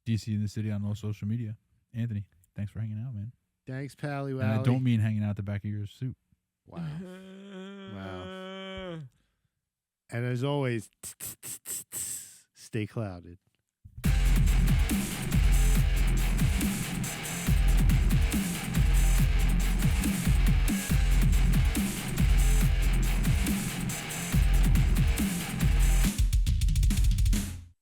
DC in the city on all social media. Anthony, thanks for hanging out, man. Thanks, Pally And I Wally. don't mean hanging out the back of your suit. Wow. Wow. And as always, stay clouded.